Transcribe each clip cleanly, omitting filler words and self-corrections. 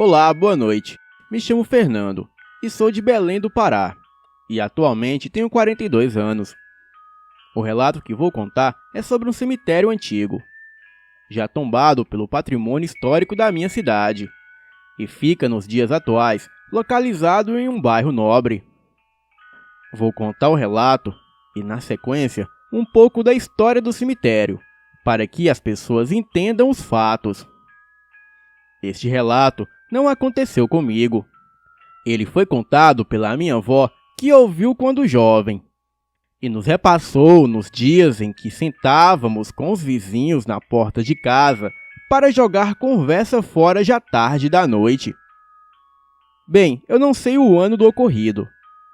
Olá, boa noite. Me chamo Fernando e sou de Belém do Pará e atualmente tenho 42 anos. O relato que vou contar é sobre um cemitério antigo, já tombado pelo patrimônio histórico da minha cidade, e fica nos dias atuais localizado em um bairro nobre. Vou contar o relato e, na sequência, um pouco da história do cemitério, para que as pessoas entendam os fatos. Este relato não aconteceu comigo. Ele foi contado pela minha avó, que ouviu quando jovem, e nos repassou nos dias em que sentávamos com os vizinhos na porta de casa para jogar conversa fora já tarde da noite. Bem, eu não sei o ano do ocorrido,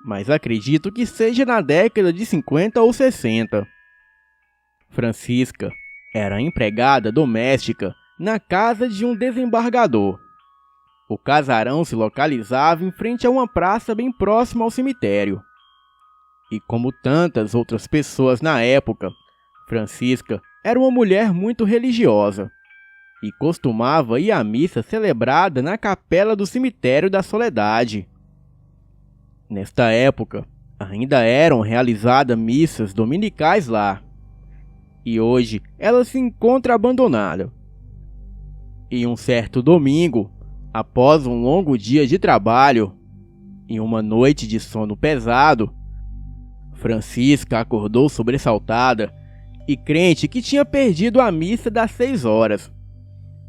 mas acredito que seja na década de 50 ou 60. Francisca era empregada doméstica na casa de um desembargador. O casarão se localizava em frente a uma praça bem próxima ao cemitério. E como tantas outras pessoas na época, Francisca era uma mulher muito religiosa e costumava ir à missa celebrada na capela do cemitério da Soledade. Nesta época, ainda eram realizadas missas dominicais lá, e hoje ela se encontra abandonada. E um certo domingo, após um longo dia de trabalho e uma noite de sono pesado, Francisca acordou sobressaltada e crente que tinha perdido a missa das 6 horas.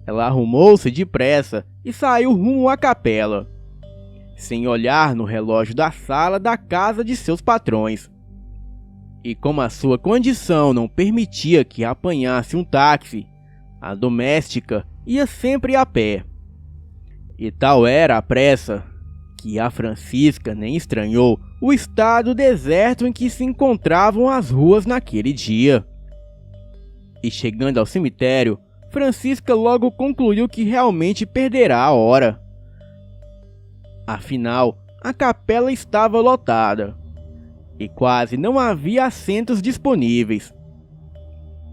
Ela arrumou-se depressa e saiu rumo à capela, sem olhar no relógio da sala da casa de seus patrões. E como a sua condição não permitia que apanhasse um táxi, a doméstica ia sempre a pé. E tal era a pressa que a Francisca nem estranhou o estado deserto em que se encontravam as ruas naquele dia. E chegando ao cemitério, Francisca logo concluiu que realmente perderá a hora. Afinal, a capela estava lotada e quase não havia assentos disponíveis.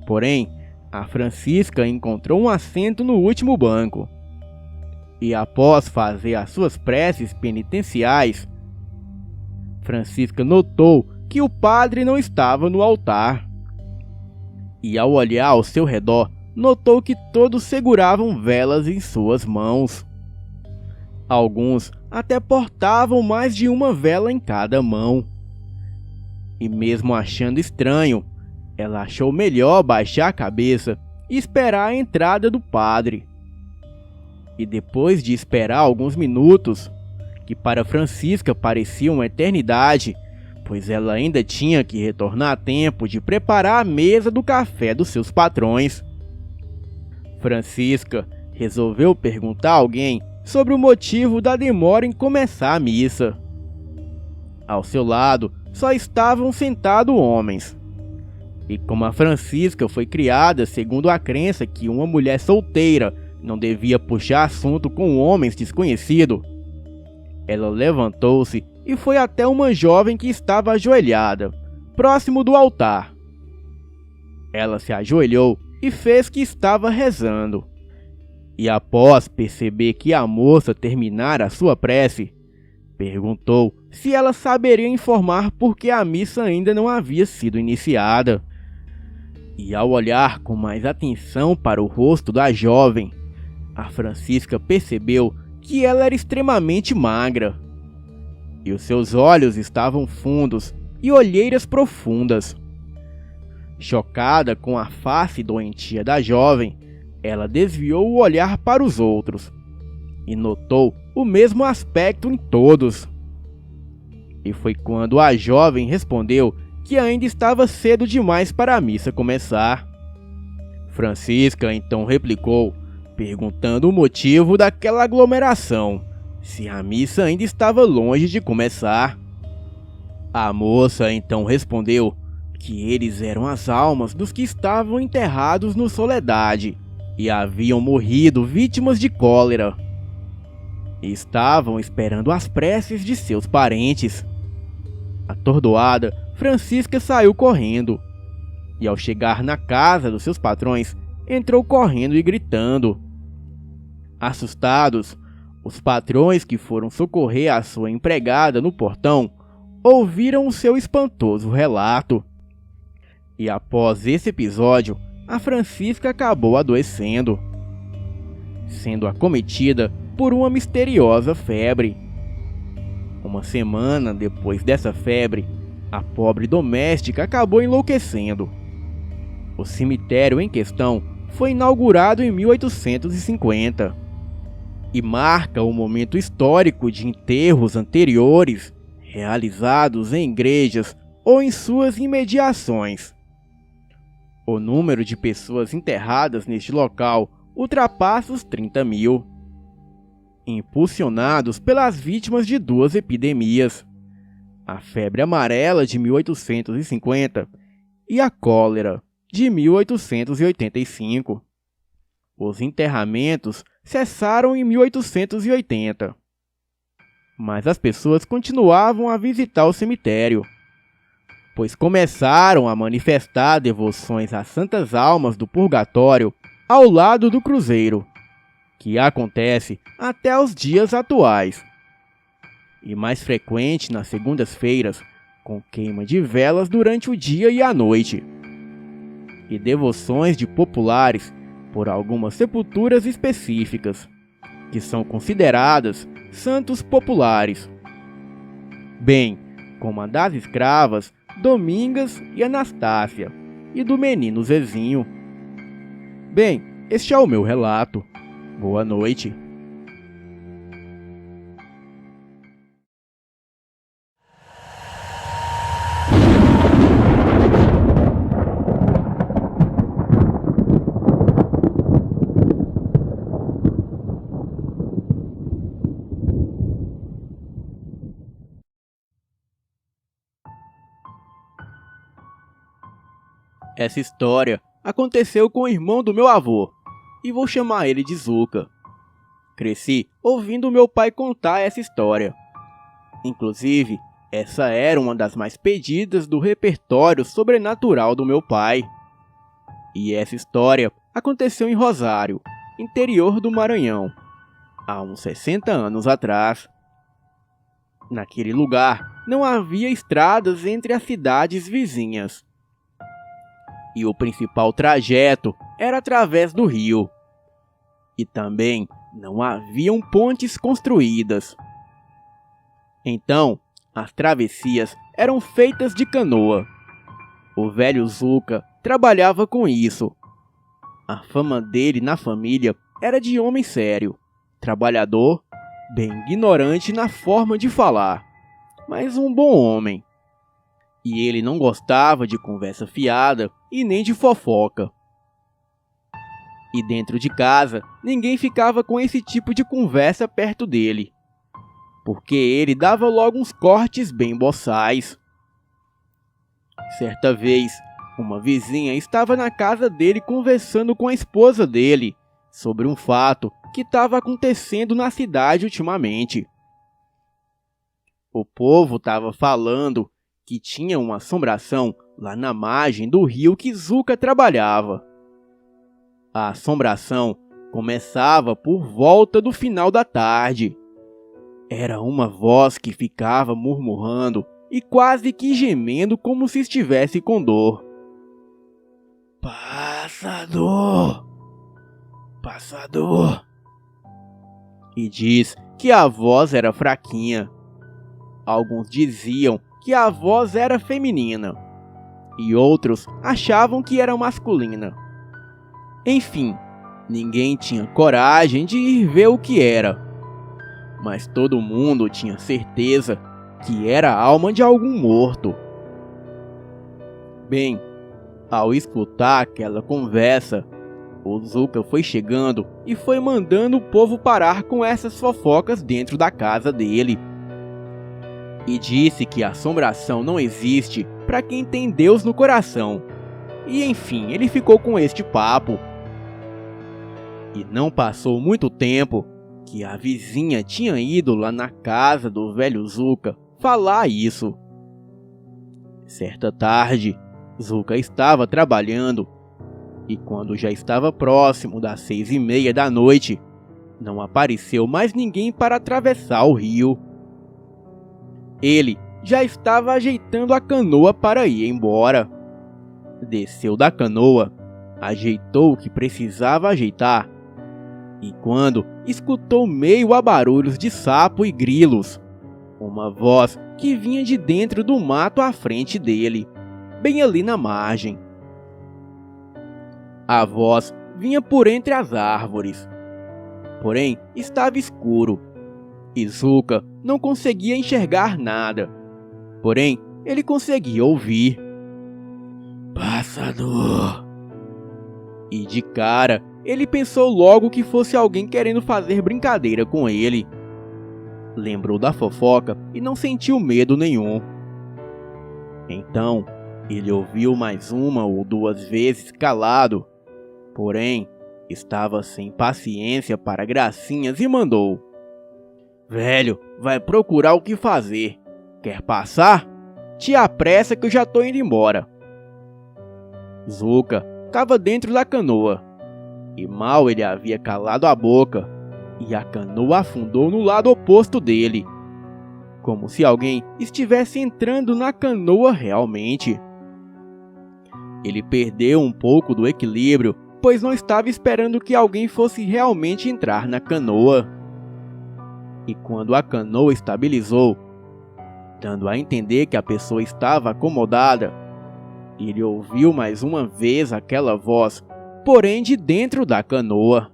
Porém, a Francisca encontrou um assento no último banco. E após fazer as suas preces penitenciais, Francisca notou que o padre não estava no altar. E ao olhar ao seu redor, notou que todos seguravam velas em suas mãos. Alguns até portavam mais de uma vela em cada mão. E mesmo achando estranho, ela achou melhor baixar a cabeça e esperar a entrada do padre. E depois de esperar alguns minutos, que para Francisca parecia uma eternidade, pois ela ainda tinha que retornar a tempo de preparar a mesa do café dos seus patrões, Francisca resolveu perguntar a alguém sobre o motivo da demora em começar a missa. Ao seu lado só estavam sentados homens. E como a Francisca foi criada segundo a crença que uma mulher solteira não devia puxar assunto com homens desconhecidos, ela levantou-se e foi até uma jovem que estava ajoelhada, próximo do altar. Ela se ajoelhou e fez que estava rezando. E após perceber que a moça terminara a sua prece, perguntou se ela saberia informar por que a missa ainda não havia sido iniciada. E ao olhar com mais atenção para o rosto da jovem, a Francisca percebeu que ela era extremamente magra, e os seus olhos estavam fundos e olheiras profundas. Chocada com a face doentia da jovem, ela desviou o olhar para os outros e notou o mesmo aspecto em todos. E foi quando a jovem respondeu que ainda estava cedo demais para a missa começar. Francisca então replicou, perguntando o motivo daquela aglomeração, se a missa ainda estava longe de começar. A moça então respondeu que eles eram as almas dos que estavam enterrados no Soledade e haviam morrido vítimas de cólera. E estavam esperando as preces de seus parentes. Atordoada, Francisca saiu correndo, e ao chegar na casa dos seus patrões, entrou correndo e gritando. Assustados, Os patrões que foram socorrer a sua empregada no portão ouviram o seu espantoso relato. E após esse episódio, a Francisca acabou adoecendo, sendo acometida por uma misteriosa febre. Uma semana depois dessa febre, a pobre doméstica acabou enlouquecendo. O cemitério em questão foi inaugurado em 1850 e marca o momento histórico de enterros anteriores realizados em igrejas ou em suas imediações. O número de pessoas enterradas neste local ultrapassa os 30 mil, impulsionados pelas vítimas de duas epidemias, a febre amarela de 1850 e a cólera de 1885. Os enterramentos cessaram em 1880, mas as pessoas continuavam a visitar o cemitério, pois começaram a manifestar devoções às santas almas do purgatório ao lado do cruzeiro, que acontece até os dias atuais, e mais frequente nas segundas-feiras, com queima de velas durante o dia e a noite, e devoções de populares por algumas sepulturas específicas, que são consideradas santos populares, bem como a das escravas Domingas e Anastácia, e do menino Zezinho. Bem, este é o meu relato. Boa noite. Essa história aconteceu com o irmão do meu avô, e vou chamar ele de Zuca. Cresci ouvindo meu pai contar essa história. Inclusive, essa era uma das mais pedidas do repertório sobrenatural do meu pai. E essa história aconteceu em Rosário, interior do Maranhão, há uns 60 anos atrás. Naquele lugar não havia estradas entre as cidades vizinhas, e o principal trajeto era através do rio. E também não haviam pontes construídas. Então, as travessias eram feitas de canoa. O velho Zuca trabalhava com isso. A fama dele na família era de homem sério, trabalhador, bem ignorante na forma de falar, mas um bom homem. E ele não gostava de conversa fiada e nem de fofoca. E dentro de casa, ninguém ficava com esse tipo de conversa perto dele, porque ele dava logo uns cortes bem boçais. Certa vez, uma vizinha estava na casa dele conversando com a esposa dele sobre um fato que estava acontecendo na cidade ultimamente. O povo estava falando que tinha uma assombração lá na margem do rio que Zuca trabalhava. A assombração começava por volta do final da tarde. Era uma voz que ficava murmurando e quase que gemendo como se estivesse com dor. Passador! Passador! E diz que a voz era fraquinha. Alguns diziam que a voz era feminina, e outros achavam que era masculina. Enfim, ninguém tinha coragem de ir ver o que era, mas todo mundo tinha certeza que era a alma de algum morto. Bem, ao escutar aquela conversa, o Zuca foi chegando e foi mandando o povo parar com essas fofocas dentro da casa dele. E disse que a assombração não existe para quem tem Deus no coração. E enfim, ele ficou com este papo. E não passou muito tempo que a vizinha tinha ido lá na casa do velho Zuca falar isso. Certa tarde, Zuca estava trabalhando, e quando já estava próximo das 6:30 da noite, não apareceu mais ninguém para atravessar o rio. Ele já estava ajeitando a canoa para ir embora. Desceu da canoa, ajeitou o que precisava ajeitar, e quando escutou meio a barulhos de sapo e grilos, uma voz que vinha de dentro do mato à frente dele, bem ali na margem. A voz vinha por entre as árvores, porém estava escuro, e Zuca não conseguia enxergar nada, porém ele conseguia ouvir. Passador! E de cara, ele pensou logo que fosse alguém querendo fazer brincadeira com ele. Lembrou da fofoca e não sentiu medo nenhum. Então, ele ouviu mais uma ou duas vezes calado, porém, estava sem paciência para gracinhas e mandou: Velho, vai procurar o que fazer. Quer passar? Te apressa que eu já tô indo embora. Zuca estava dentro da canoa, e mal ele havia calado a boca, e a canoa afundou no lado oposto dele, como se alguém estivesse entrando na canoa realmente. Ele perdeu um pouco do equilíbrio, pois não estava esperando que alguém fosse realmente entrar na canoa. E quando a canoa estabilizou, dando a entender que a pessoa estava acomodada, ele ouviu mais uma vez aquela voz, porém de dentro da canoa.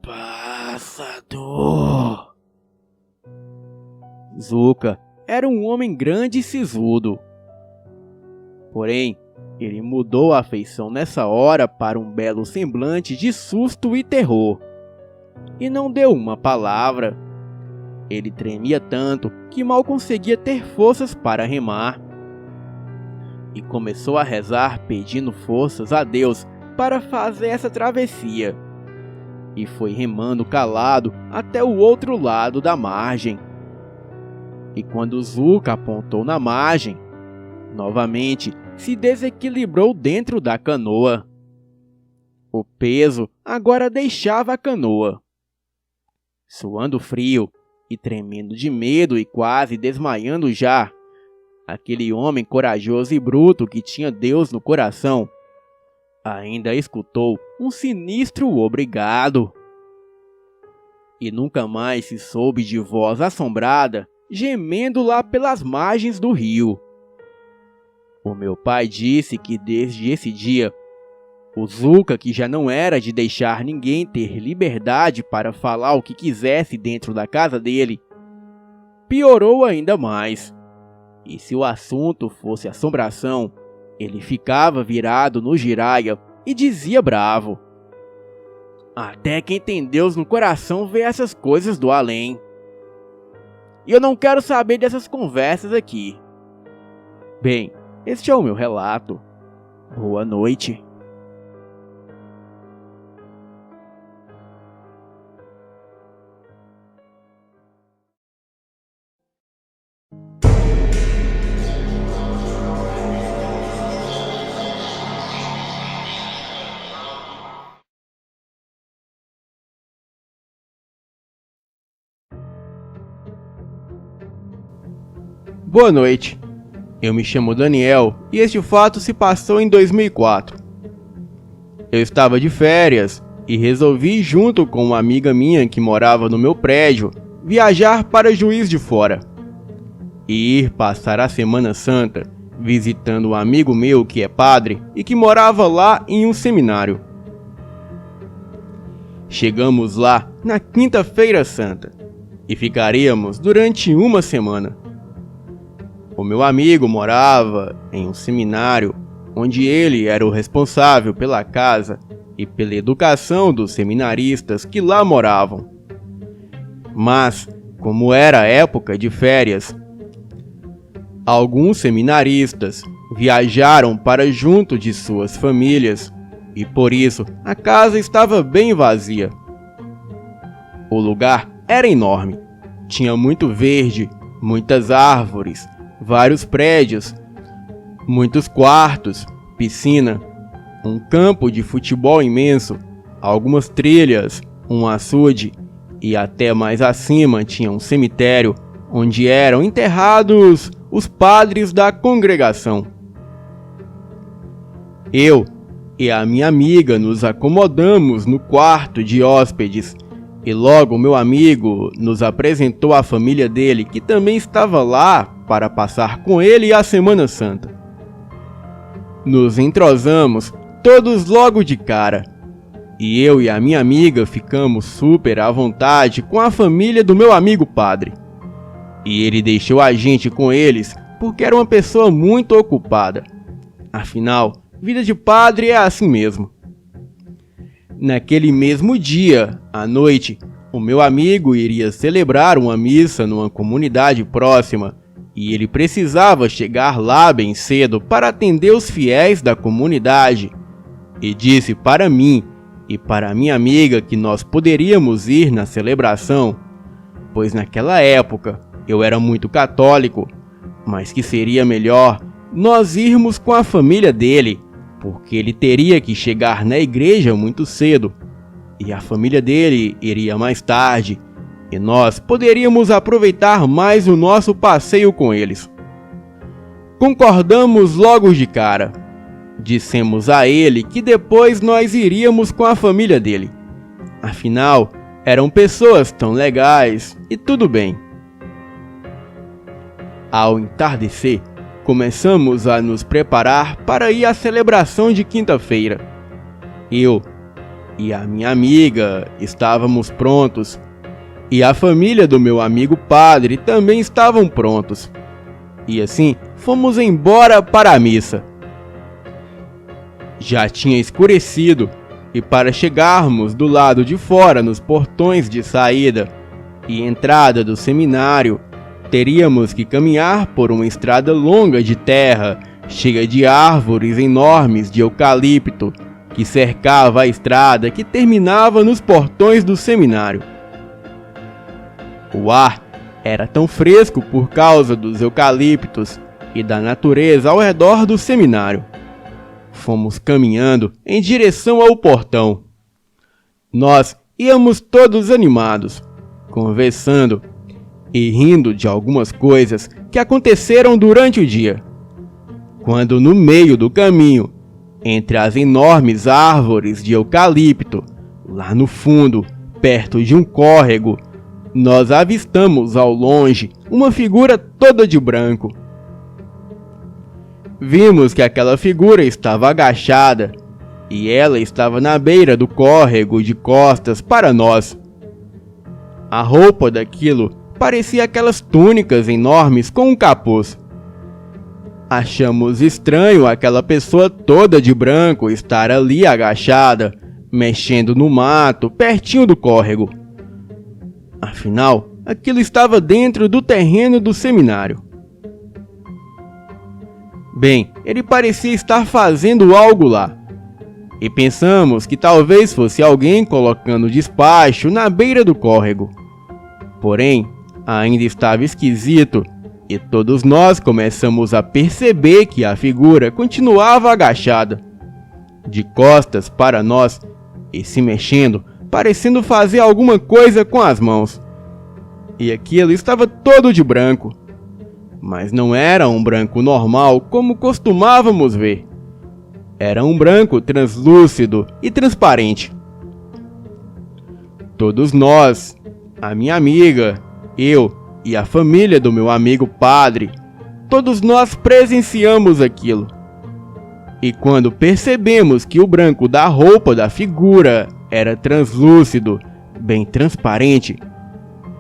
Passador! Zuca era um homem grande e sisudo. Porém, ele mudou a feição nessa hora para um belo semblante de susto e terror, e não deu uma palavra. Ele tremia tanto que mal conseguia ter forças para remar. E começou a rezar pedindo forças a Deus para fazer essa travessia. E foi remando calado até o outro lado da margem. E quando Zuca apontou na margem, novamente se desequilibrou dentro da canoa. O peso agora deixava a canoa. Suando frio e tremendo de medo e quase desmaiando já, aquele homem corajoso e bruto que tinha Deus no coração ainda escutou um sinistro obrigado. E nunca mais se soube de voz assombrada gemendo lá pelas margens do rio. O meu pai disse que desde esse dia, o Zuca, que já não era de deixar ninguém ter liberdade para falar o que quisesse dentro da casa dele, piorou ainda mais. E se o assunto fosse assombração, ele ficava virado no giraia e dizia bravo: Até quem tem Deus no coração vê essas coisas do além. E eu não quero saber dessas conversas aqui. Bem, este é o meu relato. Boa noite. Boa noite, eu me chamo Daniel e este fato se passou em 2004. Eu estava de férias e resolvi, junto com uma amiga minha que morava no meu prédio, viajar para Juiz de Fora e ir passar a Semana Santa visitando um amigo meu que é padre e que morava lá em um seminário. Chegamos lá na Quinta-feira Santa e ficaríamos durante uma semana. O meu amigo morava em um seminário onde ele era o responsável pela casa e pela educação dos seminaristas que lá moravam. Mas, como era época de férias, alguns seminaristas viajaram para junto de suas famílias e por isso a casa estava bem vazia. O lugar era enorme, tinha muito verde, muitas árvores, vários prédios, muitos quartos, piscina, um campo de futebol imenso, algumas trilhas, um açude e até mais acima tinha um cemitério onde eram enterrados os padres da congregação. Eu e a minha amiga nos acomodamos no quarto de hóspedes e logo meu amigo nos apresentou a família dele, que também estava lá para passar com ele a Semana Santa. Nos entrosamos todos logo de cara e eu e a minha amiga ficamos super à vontade com a família do meu amigo padre. E ele deixou a gente com eles porque era uma pessoa muito ocupada. Afinal, vida de padre é assim mesmo. Naquele mesmo dia, à noite, o meu amigo iria celebrar uma missa numa comunidade próxima e ele precisava chegar lá bem cedo para atender os fiéis da comunidade. E disse para mim e para minha amiga que nós poderíamos ir na celebração, pois naquela época eu era muito católico, mas que seria melhor nós irmos com a família dele, porque ele teria que chegar na igreja muito cedo, e a família dele iria mais tarde, e nós poderíamos aproveitar mais o nosso passeio com eles. Concordamos logo de cara. Dissemos a ele que depois nós iríamos com a família dele. Afinal, eram pessoas tão legais e tudo bem. Ao entardecer, começamos a nos preparar para ir à celebração de quinta-feira. Eu e a minha amiga estávamos prontos, e a família do meu amigo padre também estavam prontos. E assim, fomos embora para a missa. Já tinha escurecido, e para chegarmos do lado de fora nos portões de saída e entrada do seminário, teríamos que caminhar por uma estrada longa de terra, cheia de árvores enormes de eucalipto, que cercava a estrada que terminava nos portões do seminário. O ar era tão fresco por causa dos eucaliptos e da natureza ao redor do seminário. Fomos caminhando em direção ao portão. Nós íamos todos animados, conversando e rindo de algumas coisas que aconteceram durante o dia. Quando no meio do caminho, entre as enormes árvores de eucalipto, lá no fundo, perto de um córrego, nós avistamos ao longe uma figura toda de branco. Vimos que aquela figura estava agachada e ela estava na beira do córrego de costas para nós. A roupa daquilo parecia aquelas túnicas enormes com um capuz. Achamos estranho aquela pessoa toda de branco estar ali agachada, mexendo no mato pertinho do córrego. Afinal, aquilo estava dentro do terreno do seminário. Bem, ele parecia estar fazendo algo lá, e pensamos que talvez fosse alguém colocando despacho na beira do córrego. Porém, ainda estava esquisito, e todos nós começamos a perceber que a figura continuava agachada, de costas para nós, e se mexendo, parecendo fazer alguma coisa com as mãos. E aquilo estava todo de branco. Mas não era um branco normal como costumávamos ver. Era um branco translúcido e transparente. Todos nós, a minha amiga, eu e a família do meu amigo padre, todos nós presenciamos aquilo. E quando percebemos que o branco da roupa da figura era translúcido, bem transparente,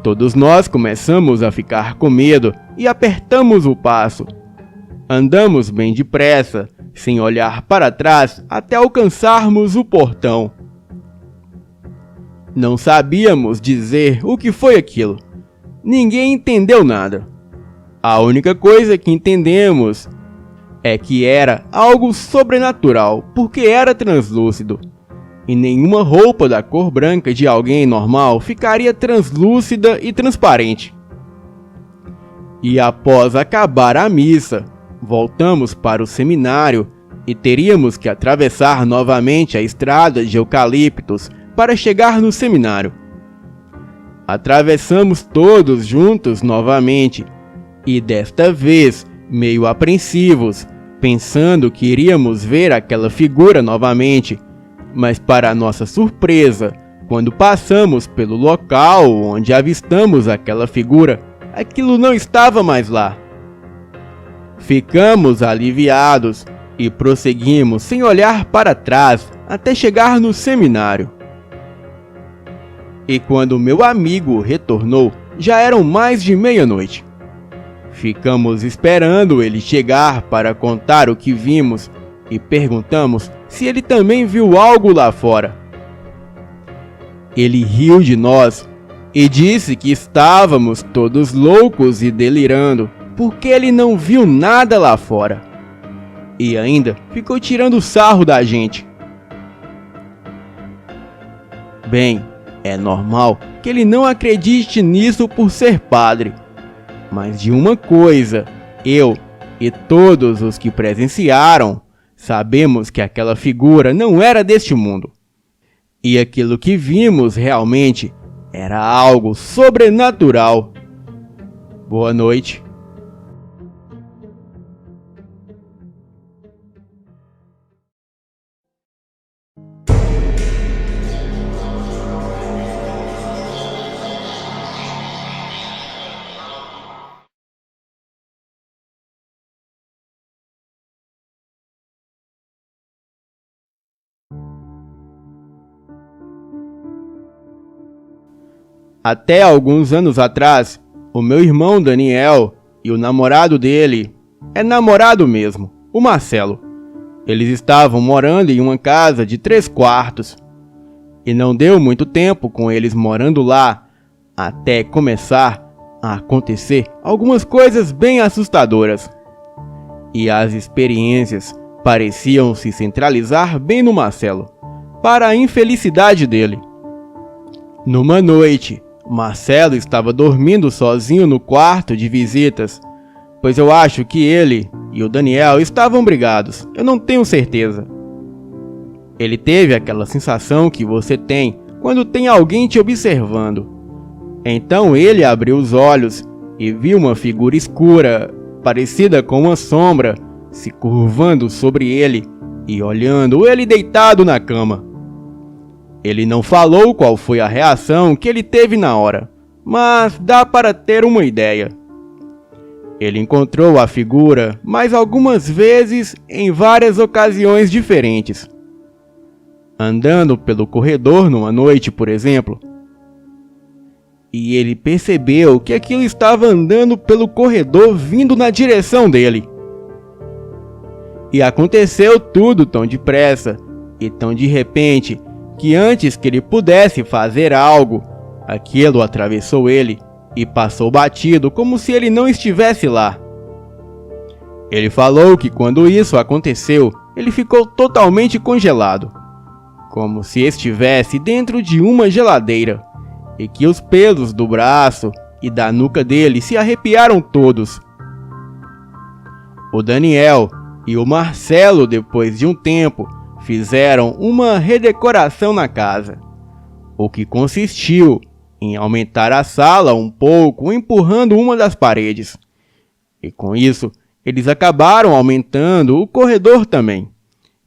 todos nós começamos a ficar com medo e apertamos o passo. Andamos bem depressa, sem olhar para trás, até alcançarmos o portão. Não sabíamos dizer o que foi aquilo. Ninguém entendeu nada. A única coisa que entendemos é que era algo sobrenatural, porque era translúcido. E nenhuma roupa da cor branca de alguém normal ficaria translúcida e transparente. E após acabar a missa, voltamos para o seminário e teríamos que atravessar novamente a estrada de eucaliptos para chegar no seminário. Atravessamos todos juntos novamente, e desta vez, meio apreensivos, pensando que iríamos ver aquela figura novamente, mas para nossa surpresa, quando passamos pelo local onde avistamos aquela figura, aquilo não estava mais lá. Ficamos aliviados e prosseguimos sem olhar para trás até chegar no seminário. E quando meu amigo retornou, já eram mais de meia-noite. Ficamos esperando ele chegar para contar o que vimos e perguntamos se ele também viu algo lá fora. Ele riu de nós e disse que estávamos todos loucos e delirando, porque ele não viu nada lá fora. E ainda ficou tirando sarro da gente. Bem, é normal que ele não acredite nisso por ser padre. Mas de uma coisa, eu e todos os que presenciaram, sabemos que aquela figura não era deste mundo. E aquilo que vimos realmente era algo sobrenatural. Boa noite. Até alguns anos atrás, o meu irmão Daniel e o namorado dele, é namorado mesmo, o Marcelo, eles estavam morando em uma casa de 3 quartos. E não deu muito tempo com eles morando lá, até começar a acontecer algumas coisas bem assustadoras. E as experiências pareciam se centralizar bem no Marcelo, para a infelicidade dele. Numa noite, Marcelo estava dormindo sozinho no quarto de visitas, pois eu acho que ele e o Daniel estavam brigados, eu não tenho certeza. Ele teve aquela sensação que você tem quando tem alguém te observando. Então ele abriu os olhos e viu uma figura escura, parecida com uma sombra, se curvando sobre ele e olhando ele deitado na cama. Ele não falou qual foi a reação que ele teve na hora, mas dá para ter uma ideia. Ele encontrou a figura mais algumas vezes em várias ocasiões diferentes. Andando pelo corredor numa noite, por exemplo. E ele percebeu que aquilo estava andando pelo corredor vindo na direção dele. E aconteceu tudo tão depressa e tão de repente que antes que ele pudesse fazer algo, aquilo atravessou ele e passou batido como se ele não estivesse lá. Ele falou que quando isso aconteceu, ele ficou totalmente congelado, como se estivesse dentro de uma geladeira, e que os pelos do braço e da nuca dele se arrepiaram todos. O Daniel e o Marcelo, depois de um tempo, fizeram uma redecoração na casa, o que consistiu em aumentar a sala um pouco empurrando uma das paredes. E com isso, eles acabaram aumentando o corredor também,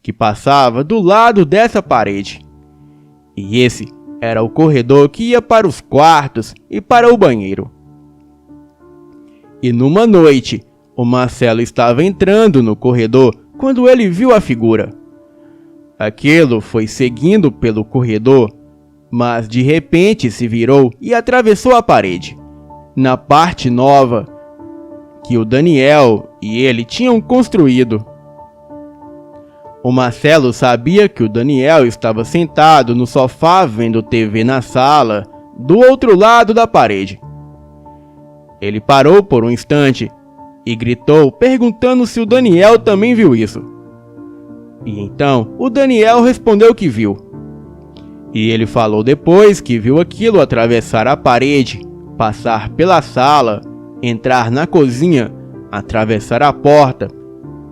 que passava do lado dessa parede. E esse era o corredor que ia para os quartos e para o banheiro. E numa noite, o Marcelo estava entrando no corredor quando ele viu a figura. Aquilo foi seguindo pelo corredor, mas de repente se virou e atravessou a parede, na parte nova que o Daniel e ele tinham construído. O Marcelo sabia que o Daniel estava sentado no sofá vendo TV na sala, do outro lado da parede. Ele parou por um instante e gritou, perguntando se o Daniel também viu isso. E então o Daniel respondeu que viu. E ele falou depois que viu aquilo atravessar a parede, passar pela sala, entrar na cozinha, atravessar a porta,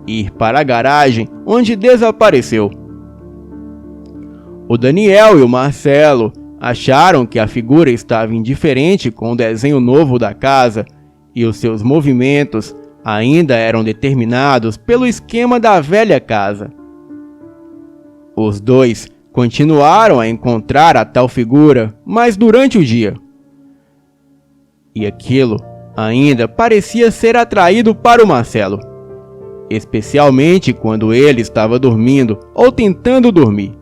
ir para a garagem, onde desapareceu. O Daniel e o Marcelo acharam que a figura estava indiferente com o desenho novo da casa e os seus movimentos ainda eram determinados pelo esquema da velha casa. Os dois continuaram a encontrar a tal figura, mas durante o dia. E aquilo ainda parecia ser atraído para o Marcelo, especialmente quando ele estava dormindo ou tentando dormir.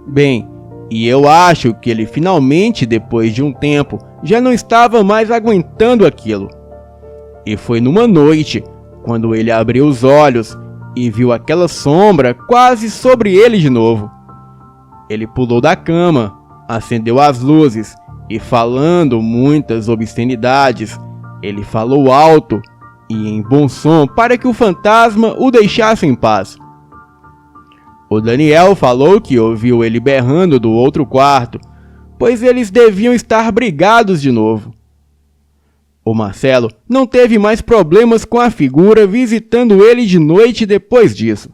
Bem, e eu acho que ele finalmente, depois de um tempo, já não estava mais aguentando aquilo. E foi numa noite, quando ele abriu os olhos e viu aquela sombra quase sobre ele de novo. Ele pulou da cama, acendeu as luzes e, falando muitas obscenidades, ele falou alto e em bom som para que o fantasma o deixasse em paz. O Daniel falou que ouviu ele berrando do outro quarto, pois eles deviam estar brigados de novo. O Marcelo não teve mais problemas com a figura visitando ele de noite depois disso.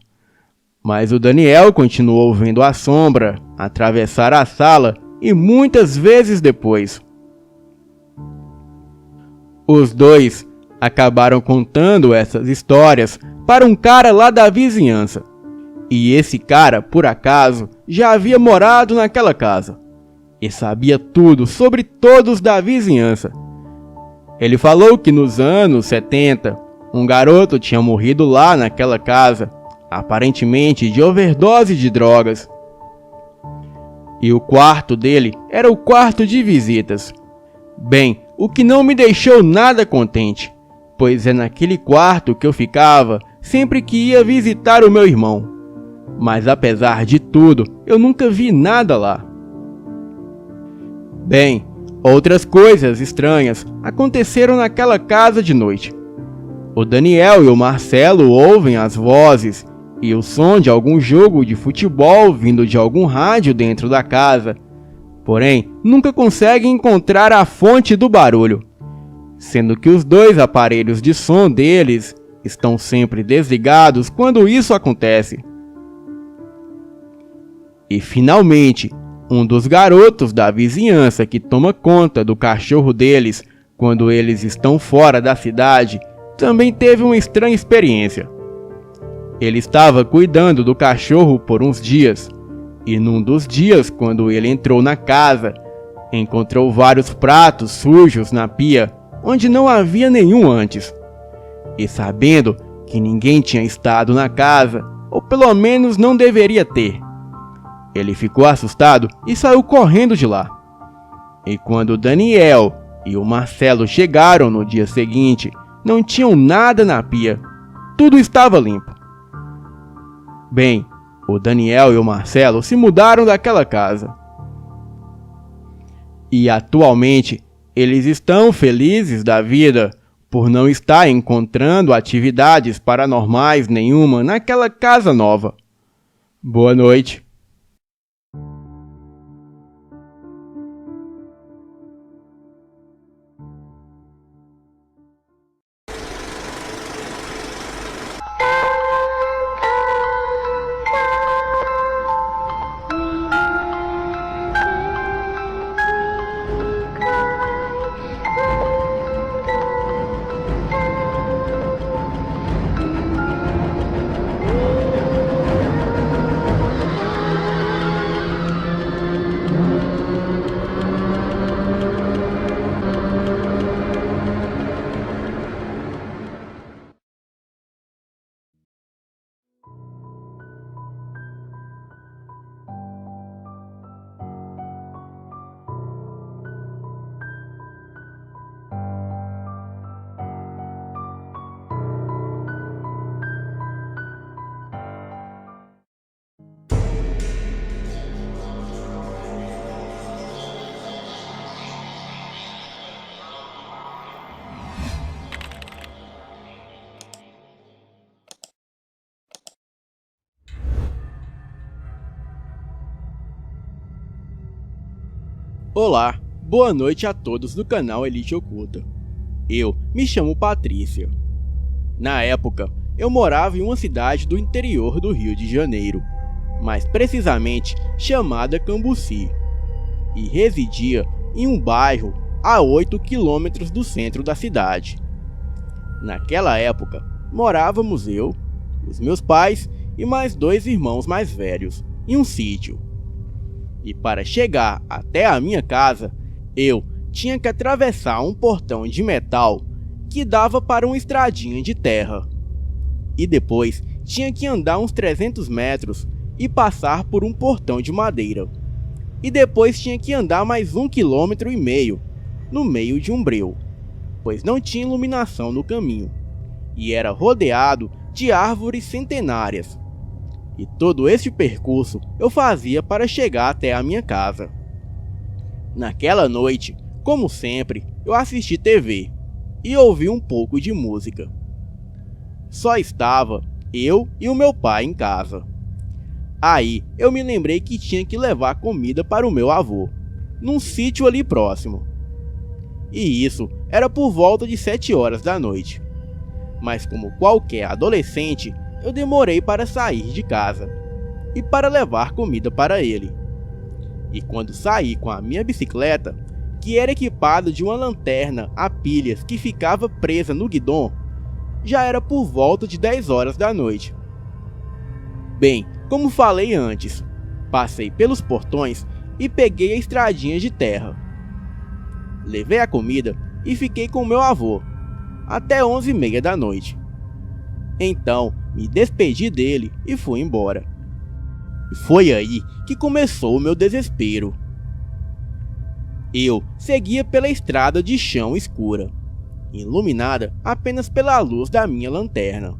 Mas o Daniel continuou vendo a sombra atravessar a sala e muitas vezes depois. Os dois acabaram contando essas histórias para um cara lá da vizinhança. E esse cara, por acaso, já havia morado naquela casa e sabia tudo sobre todos da vizinhança. Ele falou que nos anos 70, um garoto tinha morrido lá naquela casa, aparentemente de overdose de drogas. E o quarto dele era o quarto de visitas. Bem, o que não me deixou nada contente, pois é naquele quarto que eu ficava sempre que ia visitar o meu irmão. Mas apesar de tudo, eu nunca vi nada lá. Bem, outras coisas estranhas aconteceram naquela casa de noite. O Daniel e o Marcelo ouvem as vozes e o som de algum jogo de futebol vindo de algum rádio dentro da casa, porém nunca conseguem encontrar a fonte do barulho, sendo que os dois aparelhos de som deles estão sempre desligados quando isso acontece. E finalmente, um dos garotos da vizinhança que toma conta do cachorro deles quando eles estão fora da cidade também teve uma estranha experiência. Ele estava cuidando do cachorro por uns dias, e num dos dias, quando ele entrou na casa, encontrou vários pratos sujos na pia, onde não havia nenhum antes. E sabendo que ninguém tinha estado na casa, ou pelo menos não deveria ter, ele ficou assustado e saiu correndo de lá. E quando o Daniel e o Marcelo chegaram no dia seguinte, não tinham nada na pia. Tudo estava limpo. Bem, o Daniel e o Marcelo se mudaram daquela casa. E atualmente, eles estão felizes da vida por não estar encontrando atividades paranormais nenhuma naquela casa nova. Boa noite. Olá, boa noite a todos do canal Elite Oculta. Eu me chamo Patrícia. Na época, eu morava em uma cidade do interior do Rio de Janeiro, mais precisamente chamada Cambuci, e residia em um bairro a 8 quilômetros do centro da cidade. Naquela época, morávamos eu, os meus pais e mais 2 irmãos mais velhos em um sítio. E para chegar até a minha casa, eu tinha que atravessar um portão de metal que dava para uma estradinha de terra. E depois tinha que andar uns 300 metros e passar por um portão de madeira. E depois tinha que andar mais 1,5 km no meio de um breu, pois não tinha iluminação no caminho, e era rodeado de árvores centenárias. E todo este percurso eu fazia para chegar até a minha casa. Naquela noite, como sempre, eu assisti TV e ouvi um pouco de música. Só estava eu e o meu pai em casa. Aí eu me lembrei que tinha que levar comida para o meu avô, num sítio ali próximo. E isso era por volta de 7 horas da noite. Mas como qualquer adolescente, eu demorei para sair de casa e para levar comida para ele. E quando saí com a minha bicicleta, que era equipada de uma lanterna a pilhas que ficava presa no guidão, já era por volta de 10 horas da noite. Bem, como falei antes, passei pelos portões e peguei a estradinha de terra. Levei a comida e fiquei com meu avô até 11h30 da noite. Então me despedi dele e fui embora. Foi aí que começou o meu desespero. Eu seguia pela estrada de chão escura, iluminada apenas pela luz da minha lanterna.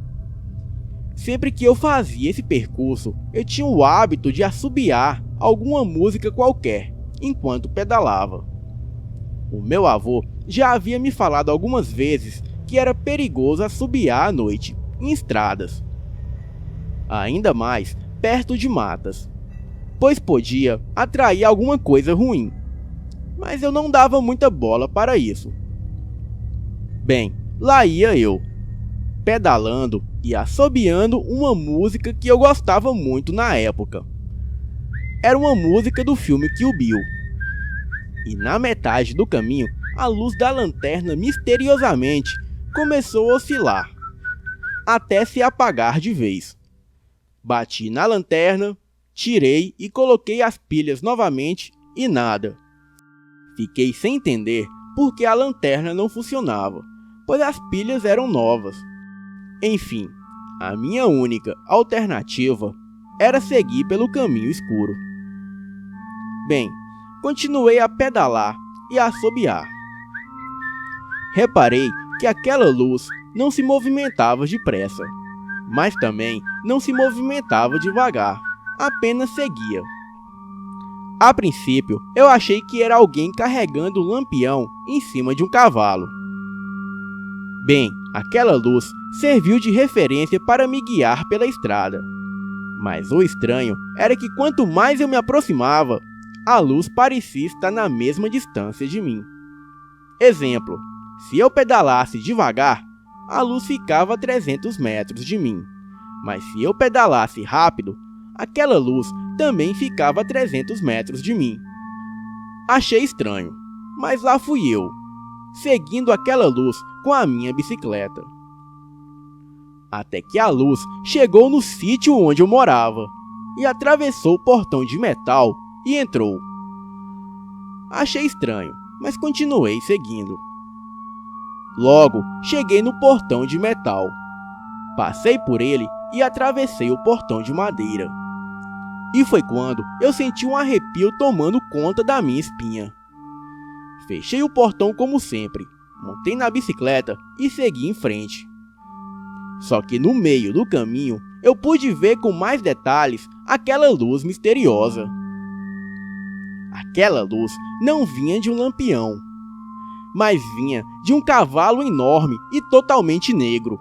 Sempre que eu fazia esse percurso, eu tinha o hábito de assobiar alguma música qualquer enquanto pedalava. O meu avô já havia me falado algumas vezes que era perigoso assobiar à noite em estradas, ainda mais perto de matas, pois podia atrair alguma coisa ruim. Mas eu não dava muita bola para isso. Bem, lá ia eu, pedalando e assobiando uma música que eu gostava muito na época. Era uma música do filme Kill Bill. E na metade do caminho, a luz da lanterna misteriosamente começou a oscilar, até se apagar de vez. Bati na lanterna, tirei e coloquei as pilhas novamente e nada. Fiquei sem entender por que a lanterna não funcionava, pois as pilhas eram novas. Enfim, a minha única alternativa era seguir pelo caminho escuro. Bem, continuei a pedalar e a assobiar. Reparei que aquela luz não se movimentava depressa, mas também não se movimentava devagar, apenas seguia. A princípio, eu achei que era alguém carregando um lampião em cima de um cavalo. Bem, aquela luz serviu de referência para me guiar pela estrada. Mas o estranho era que quanto mais eu me aproximava, a luz parecia estar na mesma distância de mim. Exemplo, se eu pedalasse devagar, a luz ficava a 300 metros de mim. Mas se eu pedalasse rápido, aquela luz também ficava a 300 metros de mim. Achei estranho, mas lá fui eu, seguindo aquela luz com a minha bicicleta. Até que a luz chegou no sítio onde eu morava e atravessou o portão de metal e entrou. Achei estranho, mas continuei seguindo. Logo, cheguei no portão de metal. Passei por ele e atravessei o portão de madeira. E foi quando eu senti um arrepio tomando conta da minha espinha. Fechei o portão como sempre, montei na bicicleta e segui em frente. Só que no meio do caminho, eu pude ver com mais detalhes aquela luz misteriosa. Aquela luz não vinha de um lampião, mas vinha de um cavalo enorme e totalmente negro.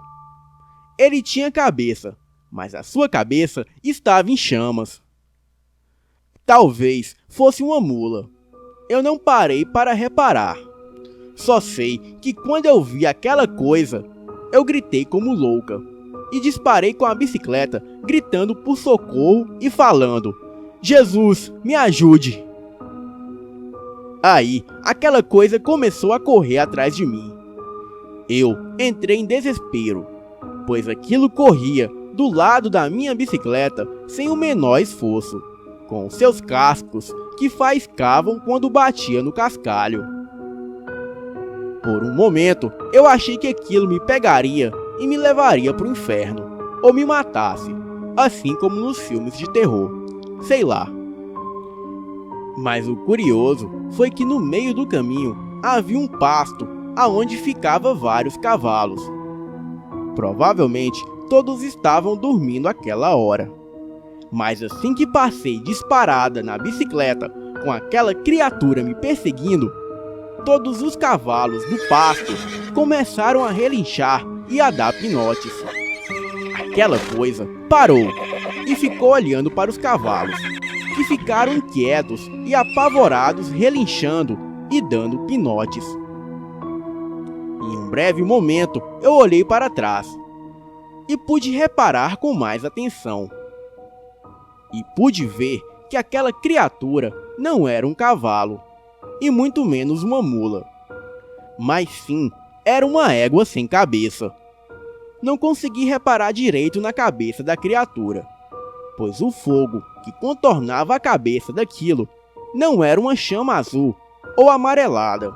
Ele tinha cabeça, mas a sua cabeça estava em chamas. Talvez fosse uma mula. Eu não parei para reparar. Só sei que quando eu vi aquela coisa, eu gritei como louca e disparei com a bicicleta, gritando por socorro e falando: "Jesus, me ajude!" Aí, aquela coisa começou a correr atrás de mim. Eu entrei em desespero, pois aquilo corria do lado da minha bicicleta sem o menor esforço, com seus cascos que faiscavam quando batia no cascalho. Por um momento, eu achei que aquilo me pegaria e me levaria para o inferno, ou me matasse, assim como nos filmes de terror, sei lá. Mas o curioso foi que no meio do caminho havia um pasto aonde ficavam vários cavalos. Provavelmente todos estavam dormindo àquela hora. Mas assim que passei disparada na bicicleta com aquela criatura me perseguindo, todos os cavalos do pasto começaram a relinchar e a dar pinotes. Aquela coisa parou e ficou olhando para os cavalos, que ficaram inquietos e apavorados, relinchando e dando pinotes. Em um breve momento, eu olhei para trás e pude reparar com mais atenção. E pude ver que aquela criatura não era um cavalo, e muito menos uma mula, mas sim era uma égua sem cabeça. Não consegui reparar direito na cabeça da criatura, pois o fogo que contornava a cabeça daquilo não era uma chama azul ou amarelada.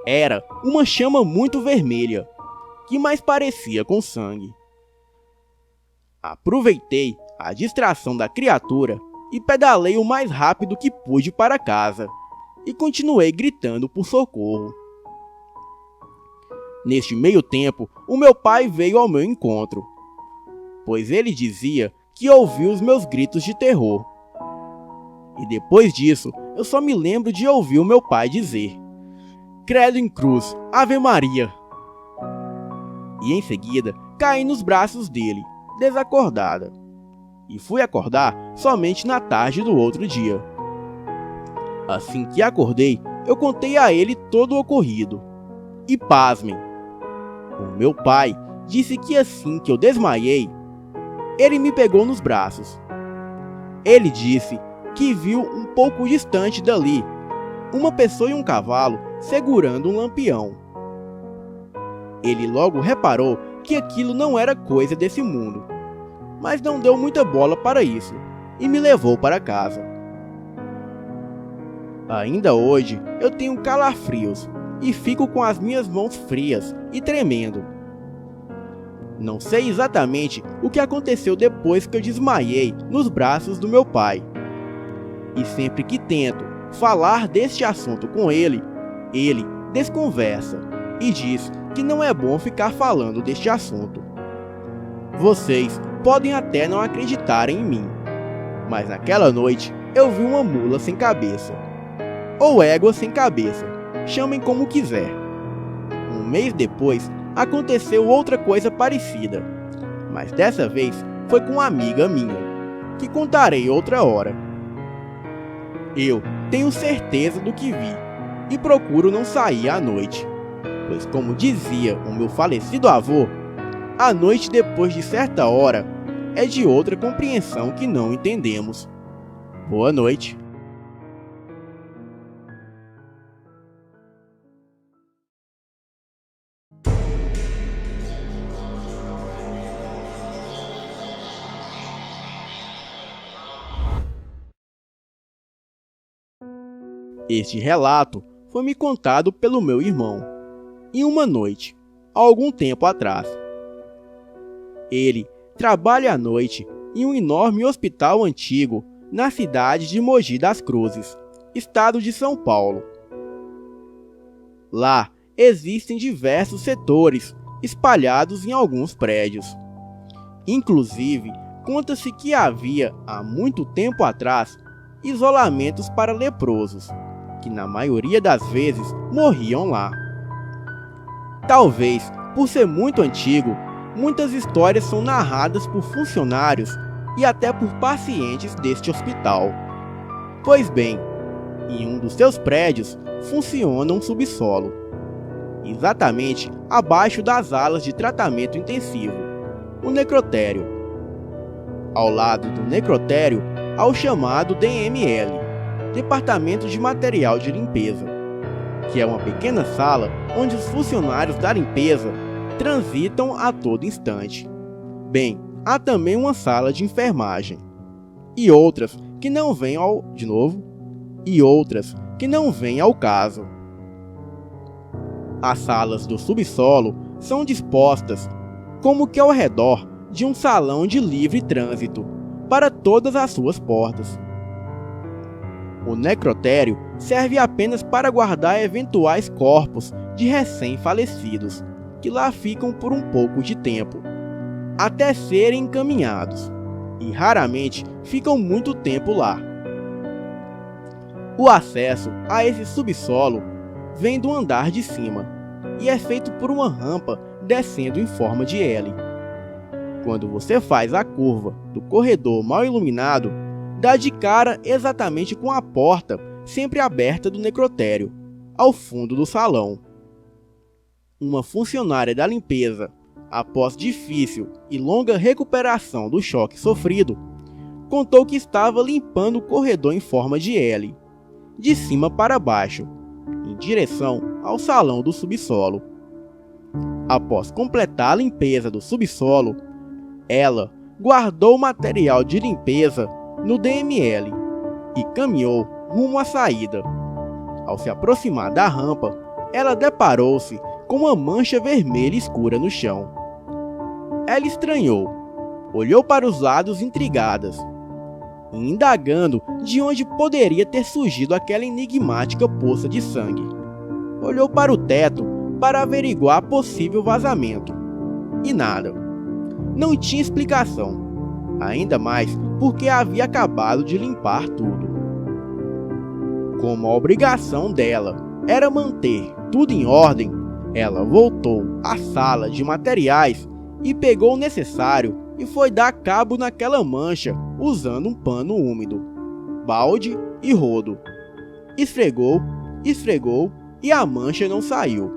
Era uma chama muito vermelha, que mais parecia com sangue. Aproveitei a distração da criatura e pedalei o mais rápido que pude para casa, e continuei gritando por socorro. Neste meio tempo, o meu pai veio ao meu encontro, pois ele dizia que ouviu os meus gritos de terror. E depois disso, eu só me lembro de ouvir o meu pai dizer: "Credo em cruz, Ave Maria!" E em seguida, caí nos braços dele, desacordada. E fui acordar somente na tarde do outro dia. Assim que acordei, eu contei a ele todo o ocorrido. E pasmem, o meu pai disse que assim que eu desmaiei, ele me pegou nos braços. Ele disse que viu um pouco distante dali uma pessoa e um cavalo segurando um lampião. Ele logo reparou que aquilo não era coisa desse mundo, mas não deu muita bola para isso e me levou para casa. Ainda hoje eu tenho calafrios e fico com as minhas mãos frias e tremendo. Não sei exatamente o que aconteceu depois que eu desmaiei nos braços do meu pai. E sempre que tento falar deste assunto com ele desconversa e diz que não é bom ficar falando deste assunto. Vocês podem até não acreditarem em mim, mas naquela noite eu vi uma mula sem cabeça, ou égua sem cabeça, chamem como quiser. Um mês depois, aconteceu outra coisa parecida, mas dessa vez foi com uma amiga minha, que contarei outra hora. Eu tenho certeza do que vi, e procuro não sair à noite, pois como dizia o meu falecido avô, a noite depois de certa hora é de outra compreensão que não entendemos. Boa noite. Este relato foi me contado pelo meu irmão, em uma noite, há algum tempo atrás. Ele trabalha à noite em um enorme hospital antigo na cidade de Mogi das Cruzes, estado de São Paulo. Lá existem diversos setores espalhados em alguns prédios. Inclusive, conta-se que havia, há muito tempo atrás, isolamentos para leprosos, que na maioria das vezes morriam lá. Talvez por ser muito antigo, muitas histórias são narradas por funcionários e até por pacientes deste hospital. Pois bem, em um dos seus prédios funciona um subsolo, exatamente abaixo das alas de tratamento intensivo, o necrotério. Ao lado do necrotério, há o chamado DML, Departamento de Material de Limpeza, que é uma pequena sala onde os funcionários da limpeza transitam a todo instante. Bem, há também uma sala de enfermagem e outras que não vêm ao caso. As salas do subsolo são dispostas como que ao redor de um salão de livre trânsito para todas as suas portas. O necrotério serve apenas para guardar eventuais corpos de recém-falecidos, que lá ficam por um pouco de tempo, até serem encaminhados, e raramente ficam muito tempo lá. O acesso a esse subsolo vem do andar de cima, e é feito por uma rampa descendo em forma de L. Quando você faz a curva do corredor mal iluminado, dá de cara exatamente com a porta sempre aberta do necrotério, ao fundo do salão. Uma funcionária da limpeza, após difícil e longa recuperação do choque sofrido, contou que estava limpando o corredor em forma de L, de cima para baixo, em direção ao salão do subsolo. Após completar a limpeza do subsolo, ela guardou o material de limpeza no DML e caminhou rumo à saída. Ao se aproximar da rampa, ela deparou-se com uma mancha vermelha escura no chão. Ela estranhou, olhou para os lados intrigadas, indagando de onde poderia ter surgido aquela enigmática poça de sangue. Olhou para o teto para averiguar possível vazamento. E nada. Não tinha explicação. Ainda mais porque havia acabado de limpar tudo. Como a obrigação dela era manter tudo em ordem, ela voltou à sala de materiais e pegou o necessário e foi dar cabo naquela mancha usando um pano úmido, balde e rodo. Esfregou e a mancha não saiu.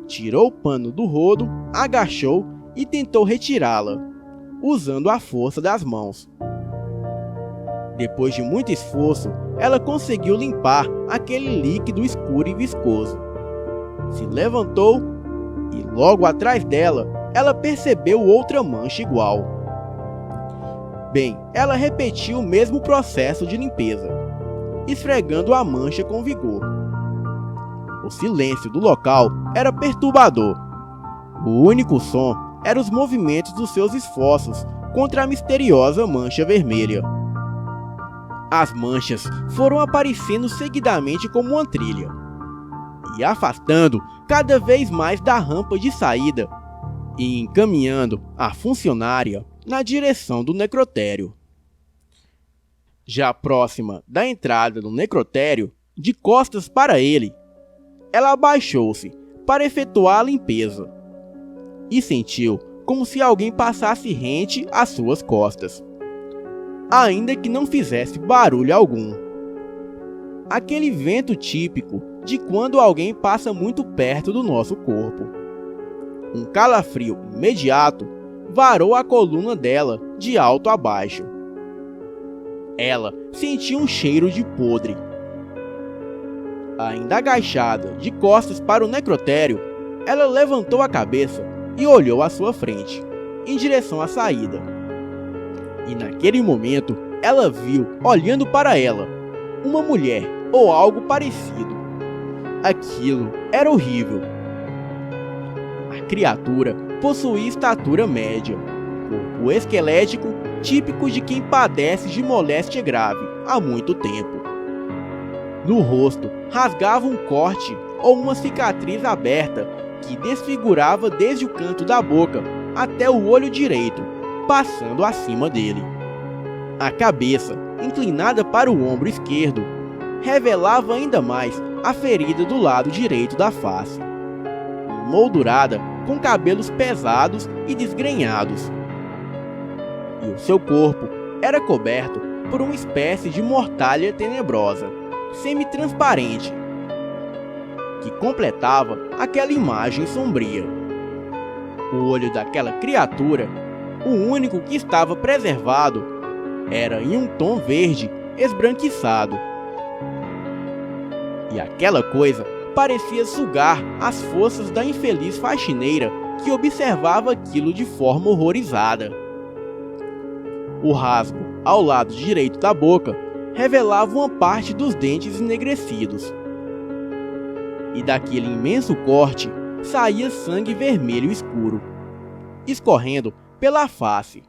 Tirou o pano do rodo, agachou e tentou retirá-la, usando a força das mãos. Depois de muito esforço, ela conseguiu limpar aquele líquido escuro e viscoso. Se levantou e logo atrás dela, ela percebeu outra mancha igual. Bem, ela repetiu o mesmo processo de limpeza, esfregando a mancha com vigor. O silêncio do local era perturbador. O único som eram os movimentos dos seus esforços contra a misteriosa mancha vermelha. As manchas foram aparecendo seguidamente como uma trilha, e afastando cada vez mais da rampa de saída, e encaminhando a funcionária na direção do necrotério. Já próxima da entrada do necrotério, de costas para ele, ela abaixou-se para efetuar a limpeza, e sentiu como se alguém passasse rente às suas costas, ainda que não fizesse barulho algum. Aquele vento típico de quando alguém passa muito perto do nosso corpo. Um calafrio imediato varou a coluna dela de alto a baixo. Ela sentiu um cheiro de podre. Ainda agachada, de costas para o necrotério, ela levantou a cabeça e olhou à sua frente, em direção à saída. E naquele momento, ela viu, olhando para ela, uma mulher ou algo parecido. Aquilo era horrível. A criatura possuía estatura média, corpo esquelético típico de quem padece de moléstia grave há muito tempo. No rosto rasgava um corte ou uma cicatriz aberta que desfigurava desde o canto da boca até o olho direito, passando acima dele. A cabeça, inclinada para o ombro esquerdo, revelava ainda mais a ferida do lado direito da face, moldurada com cabelos pesados e desgrenhados. E o seu corpo era coberto por uma espécie de mortalha tenebrosa, semi-transparente, que completava aquela imagem sombria. O olho daquela criatura O único que estava preservado era em um tom verde esbranquiçado. E aquela coisa parecia sugar as forças da infeliz faxineira que observava aquilo de forma horrorizada. O rasgo ao lado direito da boca revelava uma parte dos dentes enegrecidos. E daquele imenso corte saía sangue vermelho escuro, escorrendo pela face,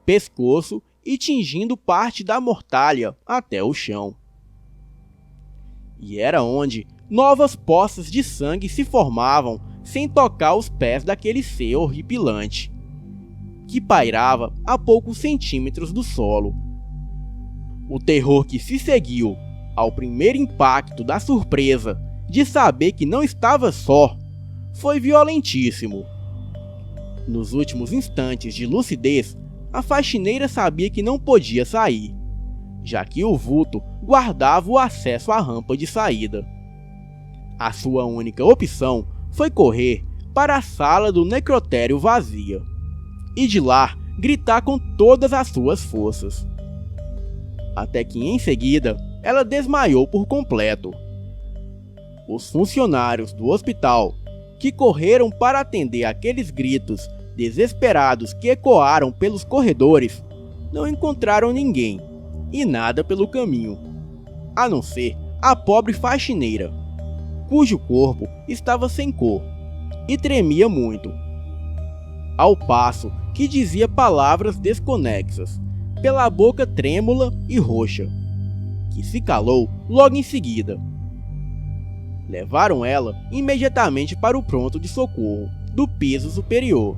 pescoço e tingindo parte da mortalha até o chão. E era onde novas poças de sangue se formavam sem tocar os pés daquele ser horripilante, que pairava a poucos centímetros do solo. O terror que se seguiu ao primeiro impacto da surpresa de saber que não estava só foi violentíssimo. Nos últimos instantes de lucidez, a faxineira sabia que não podia sair, já que o vulto guardava o acesso à rampa de saída. A sua única opção foi correr para a sala do necrotério vazia e de lá gritar com todas as suas forças. Até que em seguida ela desmaiou por completo. Os funcionários do hospital, que correram para atender aqueles gritos desesperados que ecoaram pelos corredores, não encontraram ninguém e nada pelo caminho, a não ser a pobre faxineira, cujo corpo estava sem cor e tremia muito, ao passo que dizia palavras desconexas, pela boca trêmula e roxa, que se calou logo em seguida. Levaram ela imediatamente para o pronto de socorro do piso superior,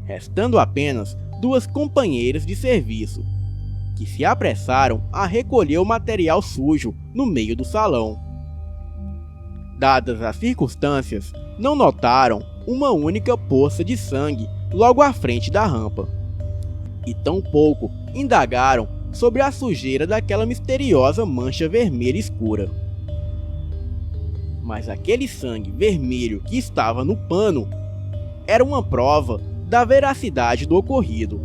restando apenas duas companheiras de serviço, que se apressaram a recolher o material sujo no meio do salão. Dadas as circunstâncias, não notaram uma única poça de sangue logo à frente da rampa, e tampouco indagaram sobre a sujeira daquela misteriosa mancha vermelha escura. Mas aquele sangue vermelho que estava no pano era uma prova da veracidade do ocorrido.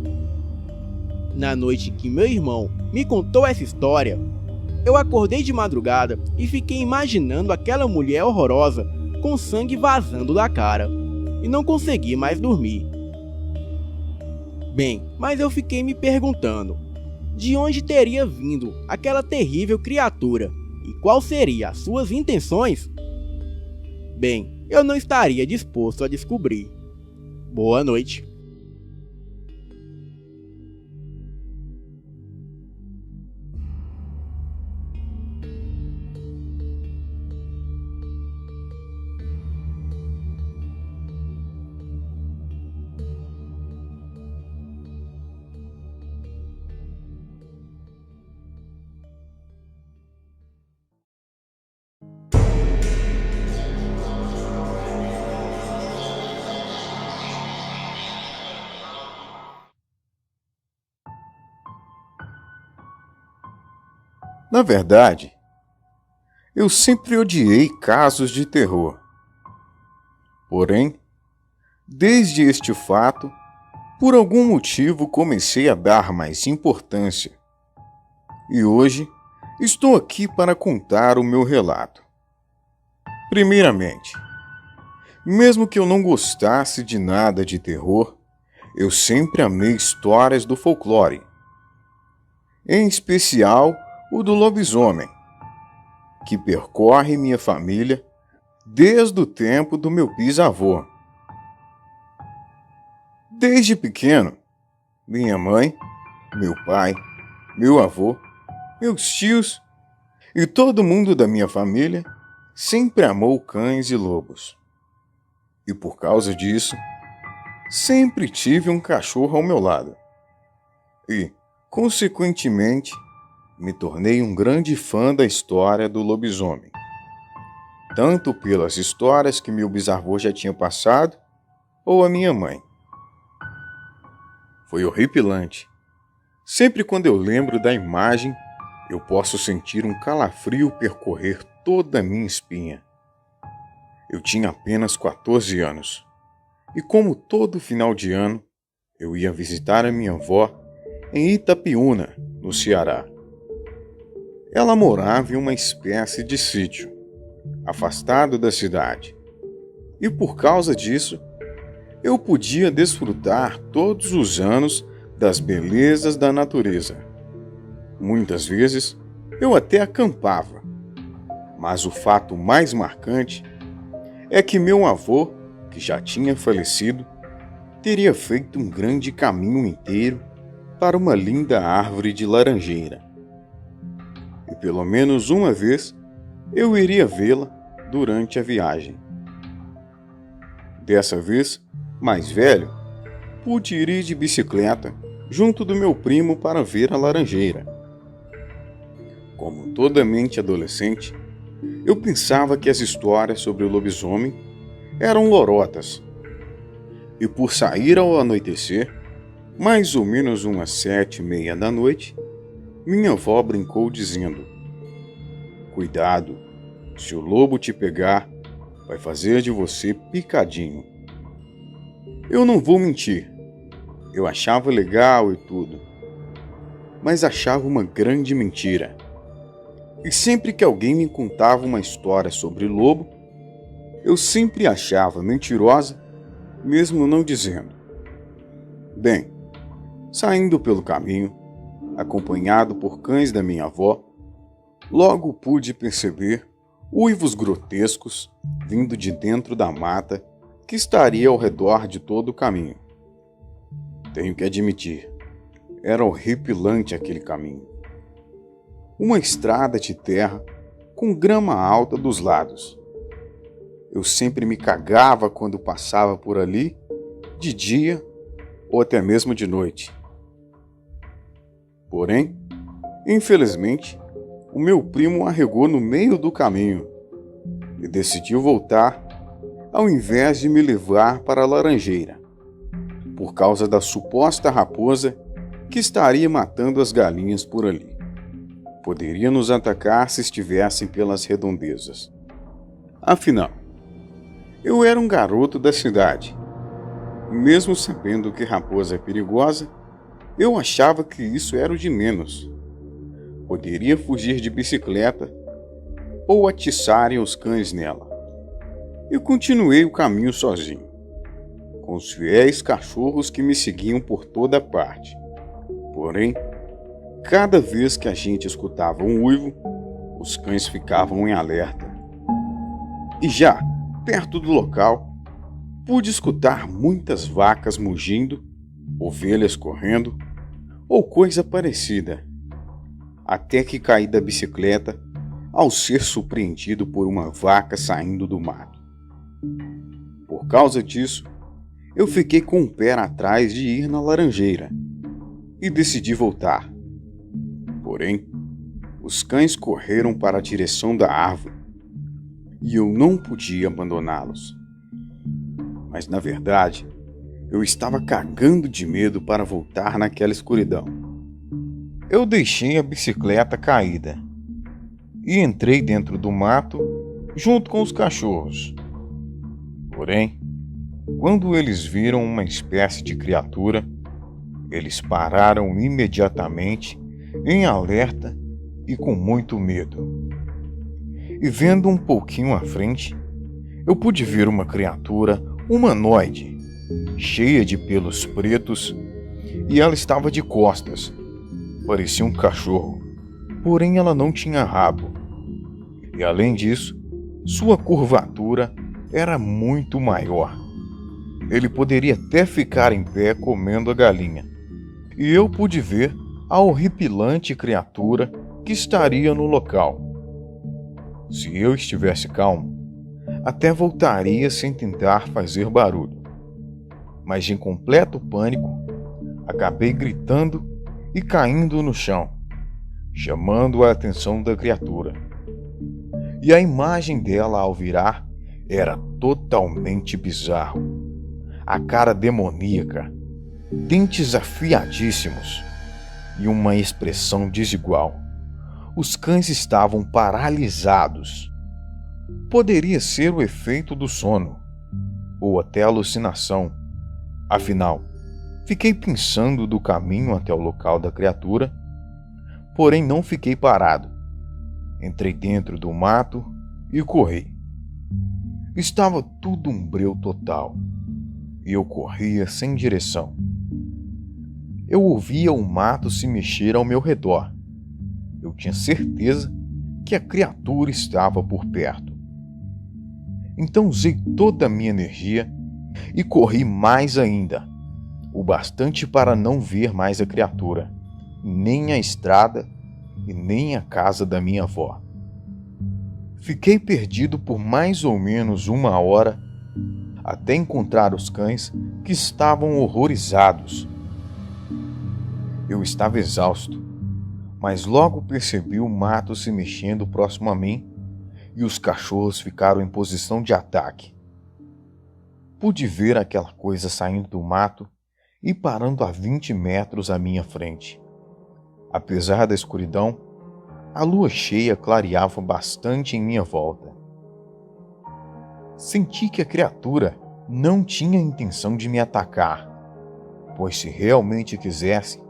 Na noite que meu irmão me contou essa história, eu acordei de madrugada e fiquei imaginando aquela mulher horrorosa com sangue vazando da cara, e não consegui mais dormir. Bem, mas eu fiquei me perguntando, de onde teria vindo aquela terrível criatura e quais seriam as suas intenções? Bem, eu não estaria disposto a descobrir. Boa noite. Na verdade, eu sempre odiei casos de terror. Porém, desde este fato, por algum motivo comecei a dar mais importância. E hoje estou aqui para contar o meu relato. Primeiramente, mesmo que eu não gostasse de nada de terror, eu sempre amei histórias do folclore. Em especial, o do lobisomem, que percorre minha família desde o tempo do meu bisavô. Desde pequeno, minha mãe, meu pai, meu avô, meus tios e todo mundo da minha família sempre amou cães e lobos. E por causa disso, sempre tive um cachorro ao meu lado. E, consequentemente, me tornei um grande fã da história do lobisomem. Tanto pelas histórias que meu bisavô já tinha passado, ou a minha mãe. Foi horripilante. Sempre quando eu lembro da imagem, eu posso sentir um calafrio percorrer toda a minha espinha. Eu tinha apenas 14 anos. E como todo final de ano, Eu ia visitar a minha avó em Itapiúna, no Ceará. Ela morava em uma espécie de sítio, afastado da cidade. E por causa disso, eu podia desfrutar todos os anos das belezas da natureza. Muitas vezes, eu até acampava. Mas o fato mais marcante é que meu avô, que já tinha falecido, teria feito um grande caminho inteiro para uma linda árvore de laranjeira. E pelo menos uma vez eu iria vê-la durante a viagem. Dessa vez, mais velho, pude ir de bicicleta junto do meu primo para ver a laranjeira. Como toda mente adolescente, eu pensava que as histórias sobre o lobisomem eram lorotas. E por sair ao anoitecer, mais ou menos umas 7:30 da noite, minha avó brincou dizendo: "Cuidado, se o lobo te pegar, vai fazer de você picadinho." Eu não vou mentir, eu achava legal e tudo, mas achava uma grande mentira. E sempre que alguém me contava uma história sobre lobo, eu sempre achava mentirosa, mesmo não dizendo. Bem, saindo pelo caminho, acompanhado por cães da minha avó, logo pude perceber uivos grotescos vindo de dentro da mata que estaria ao redor de todo o caminho. Tenho que admitir, era horripilante aquele caminho. Uma estrada de terra com grama alta dos lados. Eu sempre me cagava quando passava por ali, de dia ou até mesmo de noite. Porém, infelizmente, o meu primo arregou no meio do caminho e decidiu voltar ao invés de me levar para a laranjeira, por causa da suposta raposa que estaria matando as galinhas por ali. Poderia nos atacar se estivessem pelas redondezas. Afinal, eu era um garoto da cidade. Mesmo sabendo que raposa é perigosa, eu achava que isso era o de menos. Poderia fugir de bicicleta ou atiçarem os cães nela. Eu continuei o caminho sozinho, com os fiéis cachorros que me seguiam por toda parte. Porém, cada vez que a gente escutava um uivo, os cães ficavam em alerta. E já, perto do local, pude escutar muitas vacas mugindo, ovelhas correndo, ou coisa parecida, até que caí da bicicleta ao ser surpreendido por uma vaca saindo do mato. Por causa disso, eu fiquei com o pé atrás de ir na laranjeira e decidi voltar. Porém, os cães correram para a direção da árvore e eu não podia abandoná-los. Mas, na verdade, eu estava cagando de medo para voltar naquela escuridão. Eu deixei a bicicleta caída e entrei dentro do mato junto com os cachorros. Porém, quando eles viram uma espécie de criatura, eles pararam imediatamente em alerta e com muito medo. E vendo um pouquinho à frente, eu pude ver uma criatura humanoide, cheia de pelos pretos, e ela estava de costas. Parecia um cachorro, porém ela não tinha rabo. E além disso, sua curvatura era muito maior. Ele poderia até ficar em pé comendo a galinha. E eu pude ver a horripilante criatura que estaria no local. Se eu estivesse calmo, até voltaria sem tentar fazer barulho. Mas em completo pânico, acabei gritando e caindo no chão, chamando a atenção da criatura. E a imagem dela ao virar era totalmente bizarro. A cara demoníaca, dentes afiadíssimos e uma expressão desigual. Os cães estavam paralisados. Poderia ser o efeito do sono, ou até alucinação. Afinal, Fiquei pensando do caminho até o local da criatura, porém não fiquei parado. Entrei dentro do mato e corri. Estava tudo um breu total, e eu corria sem direção. Eu ouvia o mato se mexer ao meu redor. Eu tinha certeza que a criatura estava por perto. Então usei toda a minha energia e corri mais ainda, o bastante para não ver mais a criatura, nem a estrada e nem a casa da minha avó. Fiquei perdido por mais ou menos 1 hora até encontrar os cães, que estavam horrorizados. Eu estava exausto, mas logo percebi o mato se mexendo próximo a mim e os cachorros ficaram em posição de ataque. Pude ver aquela coisa saindo do mato e parando a 20 metros à minha frente. Apesar da escuridão, a lua cheia clareava bastante em minha volta. Senti que a criatura não tinha intenção de me atacar, pois se realmente quisesse,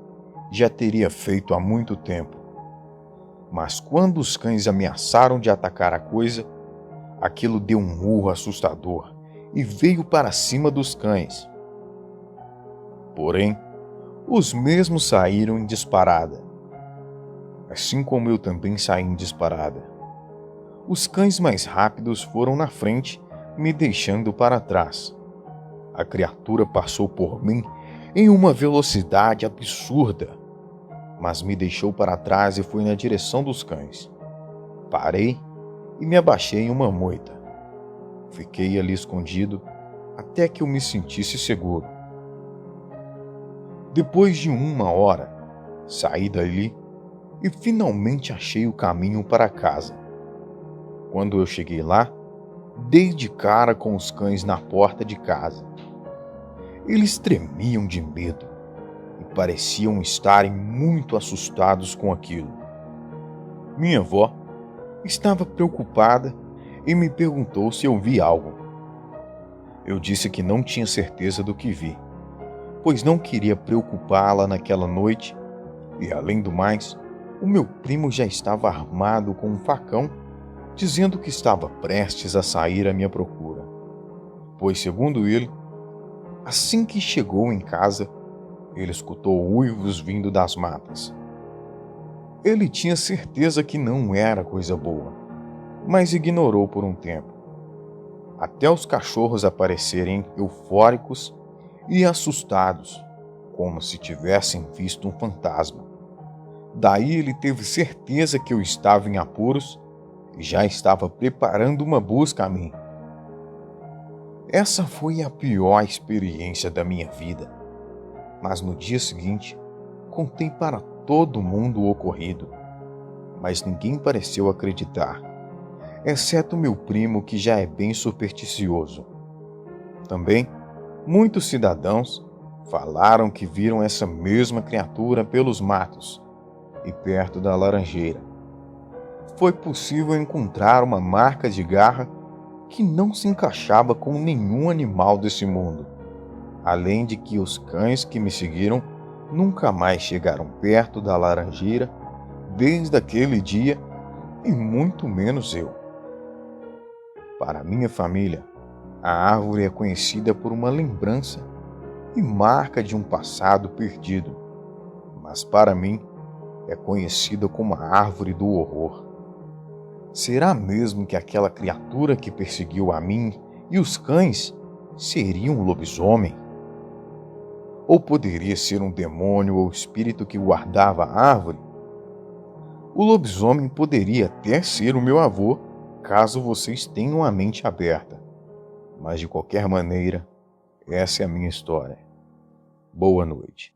já teria feito há muito tempo. Mas quando os cães ameaçaram de atacar a coisa, aquilo deu um urro assustador e veio para cima dos cães. Porém, os mesmos saíram em disparada, assim como eu também saí em disparada. Os cães mais rápidos foram na frente, me deixando para trás. A criatura passou por mim em uma velocidade absurda, mas me deixou para trás e foi na direção dos cães. Parei e me abaixei em uma moita. Fiquei ali escondido até que eu me sentisse seguro. Depois de 1 hora, saí dali e finalmente achei o caminho para casa. Quando eu cheguei lá, dei de cara com os cães na porta de casa. Eles tremiam de medo e pareciam estarem muito assustados com aquilo. Minha avó estava preocupada e me perguntou se eu vi algo. Eu disse que não tinha certeza do que vi, pois não queria preocupá-la naquela noite e, além do mais, o meu primo já estava armado com um facão, dizendo que estava prestes a sair à minha procura, pois, segundo ele, assim que chegou em casa, ele escutou uivos vindo das matas. Ele tinha certeza que não era coisa boa, mas ignorou por um tempo, até os cachorros aparecerem eufóricos e assustados, como se tivessem visto um fantasma. Daí ele teve certeza que eu estava em apuros e já estava preparando uma busca a mim. Essa foi a pior experiência da minha vida, mas no dia seguinte contei para todo mundo o ocorrido, mas ninguém pareceu acreditar, exceto meu primo, que já é bem supersticioso. Também, muitos cidadãos falaram que viram essa mesma criatura pelos matos e perto da laranjeira. Foi possível encontrar uma marca de garra que não se encaixava com nenhum animal desse mundo, além de que os cães que me seguiram nunca mais chegaram perto da laranjeira desde aquele dia, e muito menos eu. Para minha família, a árvore é conhecida por uma lembrança e marca de um passado perdido, mas para mim é conhecida como a árvore do horror. Será mesmo que aquela criatura que perseguiu a mim e os cães seria um lobisomem? Ou poderia ser um demônio ou espírito que guardava a árvore? O lobisomem poderia até ser o meu avô, caso vocês tenham a mente aberta. Mas de qualquer maneira, essa é a minha história. Boa noite.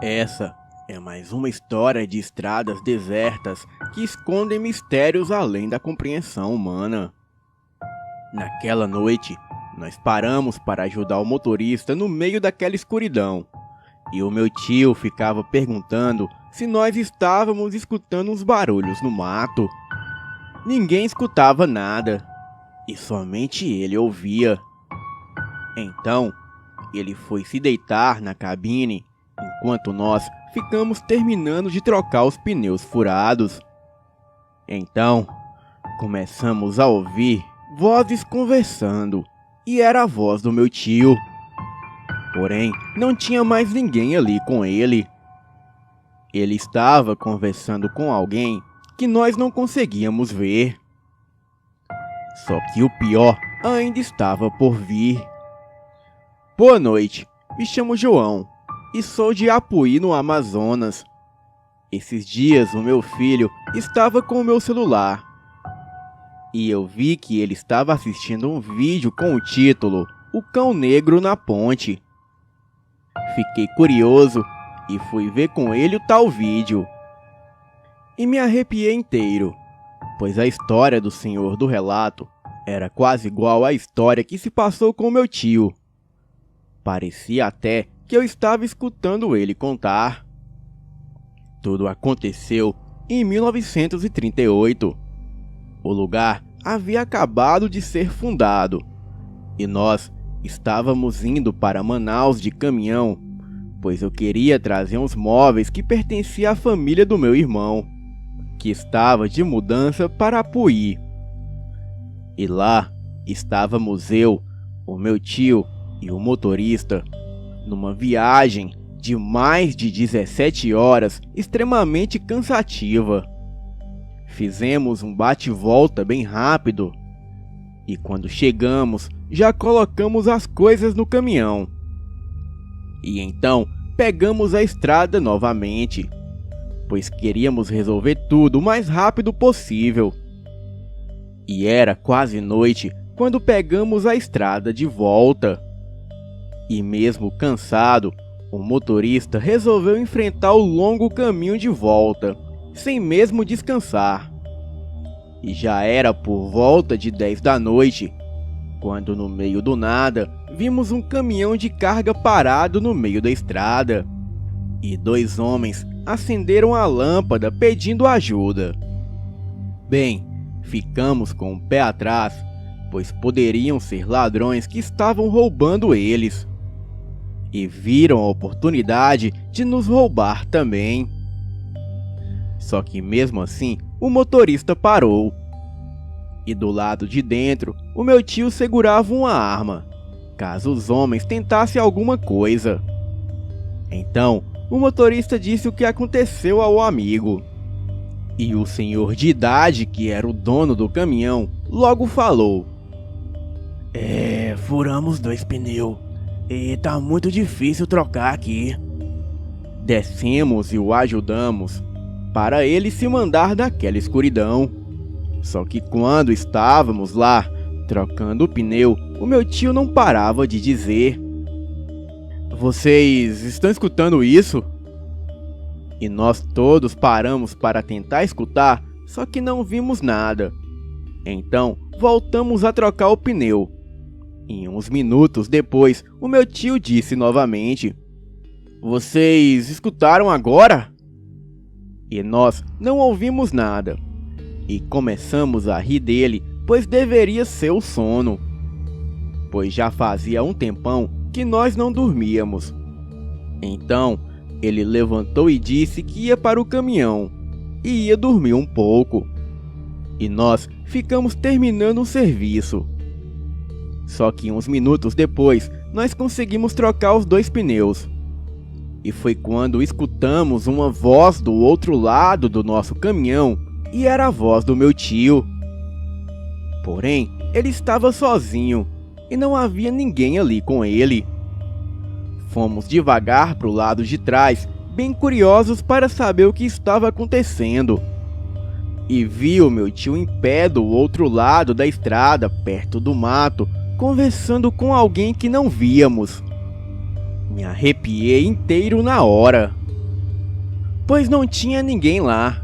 Essa é mais uma história de estradas desertas que escondem mistérios além da compreensão humana. Naquela noite, Nós paramos para ajudar o motorista no meio daquela escuridão. E o meu tio ficava perguntando se nós estávamos escutando uns barulhos no mato. Ninguém escutava nada, e somente ele ouvia. Então, ele foi se deitar na cabine, enquanto nós ficamos terminando de trocar os pneus furados. Então, começamos a ouvir vozes conversando, e era a voz do meu tio. Porém, não tinha mais ninguém ali com ele. Ele estava conversando com alguém que nós não conseguíamos ver. Só que o pior ainda estava por vir. Boa noite, me chamo João e sou de Apuí, no Amazonas. Esses dias o meu filho estava com o meu celular e eu vi que ele estava assistindo um vídeo com o título O Cão Negro na Ponte. Fiquei curioso e fui ver com ele o tal vídeo. E me arrepiei inteiro, pois a história do senhor do relato era quase igual à história que se passou com meu tio. Parecia até que eu estava escutando ele contar. Tudo aconteceu em 1938. O lugar havia acabado de ser fundado e nós estávamos indo para Manaus de caminhão, pois eu queria trazer uns móveis que pertenciam à família do meu irmão, que estava de mudança para Apuí. E lá estávamos eu, o meu tio e o motorista, numa viagem de mais de 17 horas extremamente cansativa. Fizemos um bate-volta bem rápido e quando chegamos já colocamos as coisas no caminhão. E então pegamos a estrada novamente, pois queríamos resolver tudo o mais rápido possível. E era quase noite quando pegamos a estrada de volta. E mesmo cansado, o motorista resolveu enfrentar o longo caminho de volta, sem mesmo descansar. E já era por volta de 10 da noite, quando no meio do nada, vimos um caminhão de carga parado no meio da estrada. E 2 homens acenderam a lâmpada pedindo ajuda. Bem, ficamos com o pé atrás, pois poderiam ser ladrões que estavam roubando eles. E viram a oportunidade de nos roubar também. Só que mesmo assim, o motorista parou. E do lado de dentro, o meu tio segurava uma arma, caso os homens tentassem alguma coisa. Então, o motorista disse o que aconteceu ao amigo. E o senhor de idade, que era o dono do caminhão, logo falou: furamos 2 pneus e tá muito difícil trocar aqui. Descemos e o ajudamos para ele se mandar daquela escuridão. Só que quando estávamos lá, trocando o pneu, o meu tio não parava de dizer: vocês estão escutando isso? E nós todos paramos para tentar escutar, só que não vimos nada. Então, voltamos a trocar o pneu. E uns minutos depois, o meu tio disse novamente: vocês escutaram agora? E nós não ouvimos nada. E começamos a rir dele, pois deveria ser o sono. Pois já fazia um tempão que nós não dormíamos. Então, ele levantou e disse que ia para o caminhão e ia dormir um pouco. E nós ficamos terminando o serviço. Só que uns minutos depois, nós conseguimos trocar os 2 pneus. E foi quando escutamos uma voz do outro lado do nosso caminhão, e era a voz do meu tio. Porém, ele estava sozinho, e não havia ninguém ali com ele. Fomos devagar para o lado de trás, bem curiosos para saber o que estava acontecendo. E vi o meu tio em pé do outro lado da estrada, perto do mato, conversando com alguém que não víamos. Me arrepiei inteiro na hora, pois não tinha ninguém lá.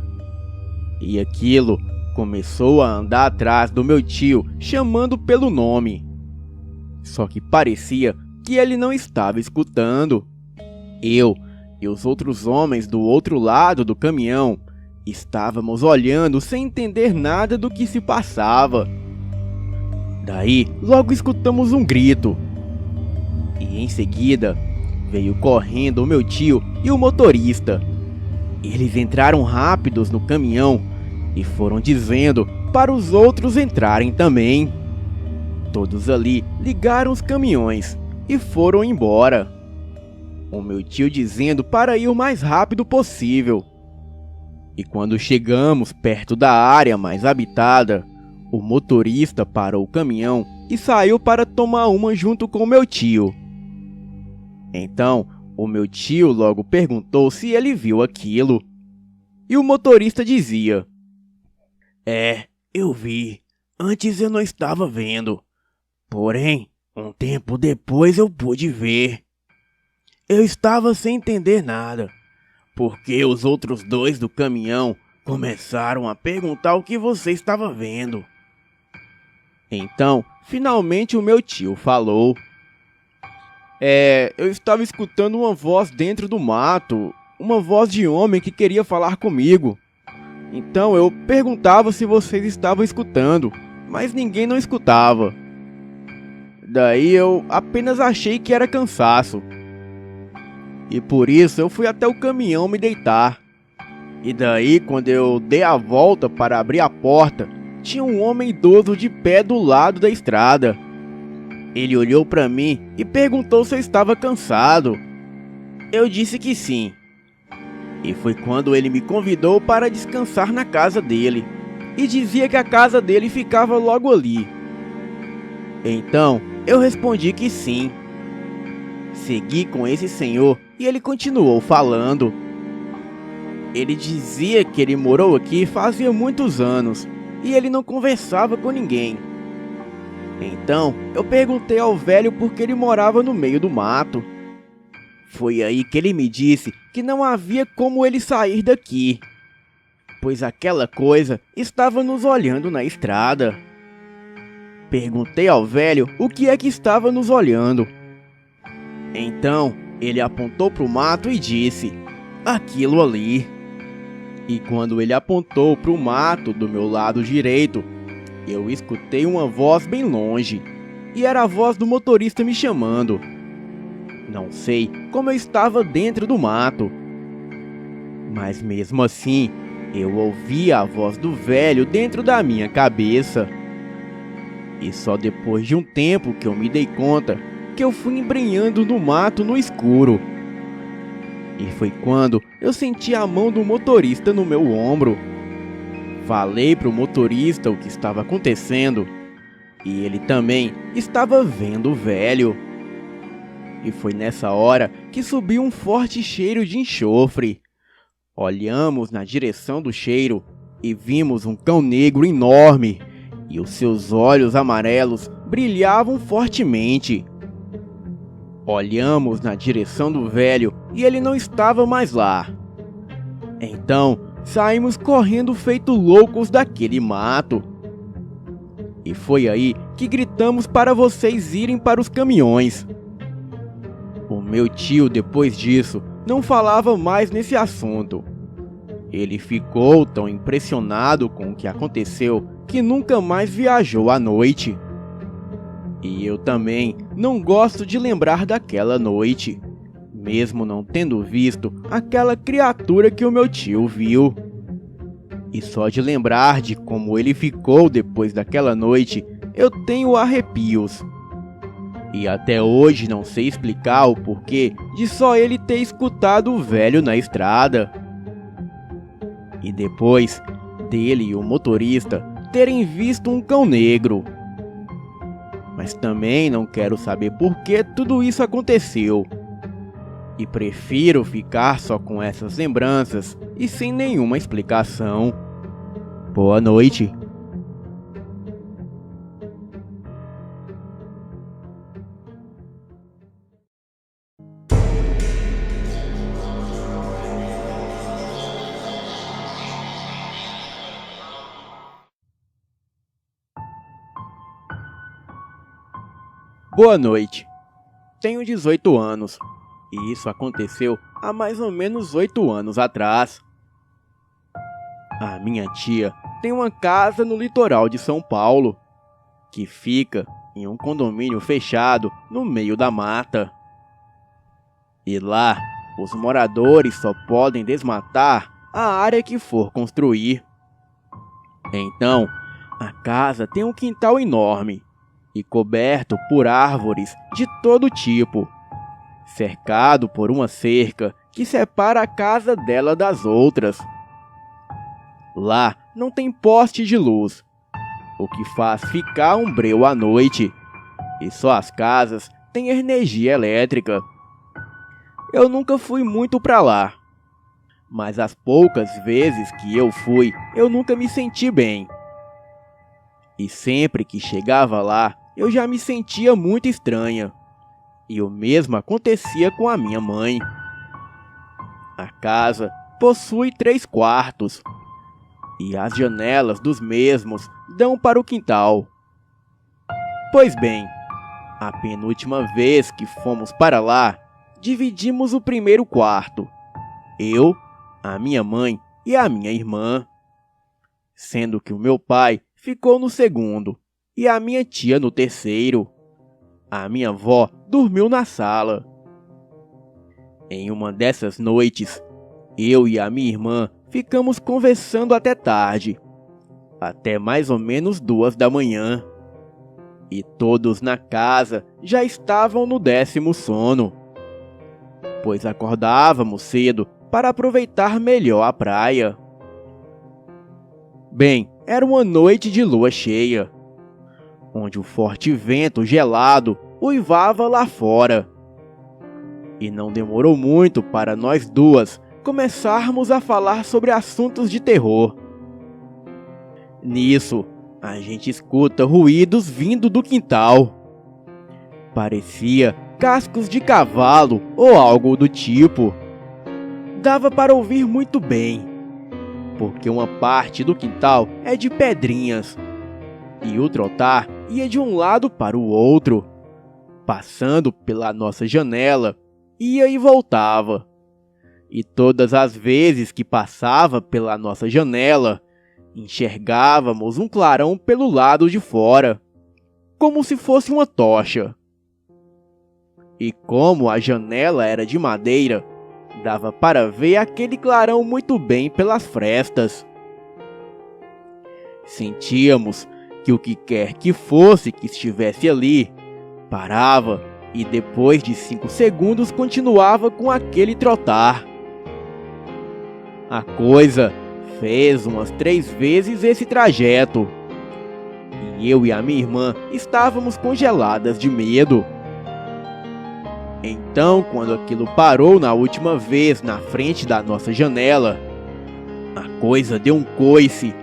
E aquilo começou a andar atrás do meu tio, chamando pelo nome. só que parecia que ele não estava escutando. Eu e os outros homens do outro lado do caminhão estávamos olhando sem entender nada do que se passava. Daí, logo escutamos um grito. E em seguida, veio correndo o meu tio e o motorista. Eles entraram rápidos no caminhão e foram dizendo para os outros entrarem também. Todos ali ligaram os caminhões e foram embora. O meu tio dizendo para ir o mais rápido possível. E quando chegamos perto da área mais habitada, o motorista parou o caminhão e saiu para tomar uma junto com o meu tio. Então, o meu tio logo perguntou se ele viu aquilo. E o motorista dizia: eu vi. Antes eu não estava vendo. Porém, um tempo depois eu pude ver. Eu estava sem entender nada, porque os outros dois do caminhão começaram a perguntar o que você estava vendo. Então, finalmente o meu tio falou: eu estava escutando uma voz dentro do mato, uma voz de homem que queria falar comigo. Então eu perguntava se vocês estavam escutando, mas ninguém não escutava. Daí eu apenas achei que era cansaço. E por isso eu fui até o caminhão me deitar. E daí, quando eu dei a volta para abrir a porta, tinha um homem idoso de pé do lado da estrada. Ele olhou para mim e perguntou se eu estava cansado. Eu disse que sim. E foi quando ele me convidou para descansar na casa dele. E dizia que a casa dele ficava logo ali. Então, eu respondi que sim. Segui com esse senhor e ele continuou falando. Ele dizia que ele morou aqui fazia muitos anos e ele não conversava com ninguém. Então, eu perguntei ao velho por que ele morava no meio do mato. Foi aí que ele me disse que não havia como ele sair daqui, pois aquela coisa estava nos olhando na estrada. Perguntei ao velho o que é que estava nos olhando. Então, ele apontou para o mato e disse: aquilo ali. E quando ele apontou para o mato do meu lado direito, eu escutei uma voz bem longe, e era a voz do motorista me chamando. Não sei como eu estava dentro do mato, mas mesmo assim, eu ouvi a voz do velho dentro da minha cabeça. E só depois de um tempo que eu me dei conta que eu fui embrenhando no mato no escuro. E foi quando eu senti a mão do motorista no meu ombro. Falei pro motorista o que estava acontecendo, e ele também estava vendo o velho. E foi nessa hora que subiu um forte cheiro de enxofre. Olhamos na direção do cheiro e vimos um cão negro enorme, e os seus olhos amarelos brilhavam fortemente. Olhamos na direção do velho e ele não estava mais lá. Então, saímos correndo feito loucos daquele mato. E foi aí que gritamos para vocês irem para os caminhões. O meu tio, depois disso, não falava mais nesse assunto. Ele ficou tão impressionado com o que aconteceu que nunca mais viajou à noite. E eu também não gosto de lembrar daquela noite, mesmo não tendo visto aquela criatura que o meu tio viu. E só de lembrar de como ele ficou depois daquela noite, eu tenho arrepios. E até hoje não sei explicar o porquê de só ele ter escutado o velho na estrada. E depois dele e o motorista terem visto um cão negro. Mas também não quero saber por que tudo isso aconteceu. E prefiro ficar só com essas lembranças e sem nenhuma explicação. Boa noite. Boa noite. Tenho 18 anos e isso aconteceu há mais ou menos 8 anos atrás. A minha tia tem uma casa no litoral de São Paulo, que fica em um condomínio fechado no meio da mata. E lá, os moradores só podem desmatar a área que for construir. Então, a casa tem um quintal enorme e coberto por árvores de todo tipo, cercado por uma cerca que separa a casa dela das outras. Lá não tem poste de luz, o que faz ficar um breu à noite, e só as casas têm energia elétrica. Eu nunca fui muito pra lá, mas as poucas vezes que eu fui, eu nunca me senti bem. E sempre que chegava lá, eu já me sentia muito estranha. E o mesmo acontecia com a minha mãe. A casa possui 3 quartos, e as janelas dos mesmos dão para o quintal. Pois bem, a penúltima vez que fomos para lá, dividimos o primeiro quarto, eu, a minha mãe e a minha irmã, sendo que o meu pai ficou no segundo e a minha tia no terceiro. A minha avó dormiu na sala. Em uma dessas noites, eu e a minha irmã ficamos conversando até tarde, até mais ou menos 2 da manhã, e todos na casa já estavam no 10º sono, pois acordávamos cedo para aproveitar melhor a praia. Bem, era uma noite de lua cheia, onde o forte vento gelado uivava lá fora. E não demorou muito para nós duas começarmos a falar sobre assuntos de terror. Nisso, a gente escuta ruídos vindo do quintal. Parecia cascos de cavalo ou algo do tipo. Dava para ouvir muito bem, porque uma parte do quintal é de pedrinhas, e o trotar ia de um lado para o outro, passando pela nossa janela, ia e voltava. E todas as vezes que passava pela nossa janela, enxergávamos um clarão pelo lado de fora, como se fosse uma tocha. E como a janela era de madeira, dava para ver aquele clarão muito bem pelas frestas. Sentíamos que o que quer que fosse que estivesse ali, parava e depois de 5 segundos continuava com aquele trotar. A coisa fez umas 3 vezes esse trajeto, e eu e a minha irmã estávamos congeladas de medo. Então, quando aquilo parou na última vez na frente da nossa janela, a coisa deu um coice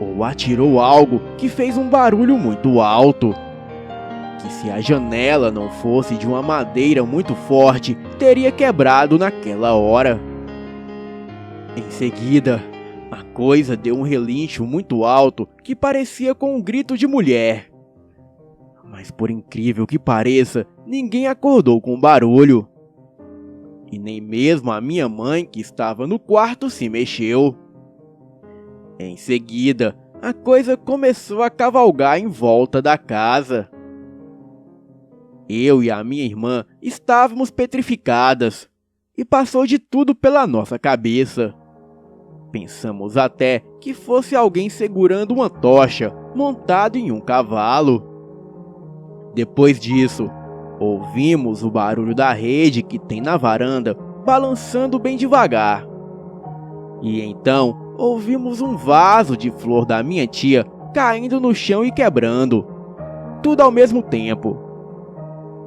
ou atirou algo que fez um barulho muito alto, que se a janela não fosse de uma madeira muito forte, teria quebrado naquela hora. Em seguida, a coisa deu um relincho muito alto que parecia com um grito de mulher. Mas por incrível que pareça, ninguém acordou com o barulho. E nem mesmo a minha mãe, que estava no quarto, se mexeu. Em seguida, a coisa começou a cavalgar em volta da casa. Eu e a minha irmã estávamos petrificadas, e passou de tudo pela nossa cabeça. Pensamos até que fosse alguém segurando uma tocha, montado em um cavalo. Depois disso, ouvimos o barulho da rede que tem na varanda balançando bem devagar. E então, ouvimos um vaso de flor da minha tia caindo no chão e quebrando. Tudo ao mesmo tempo.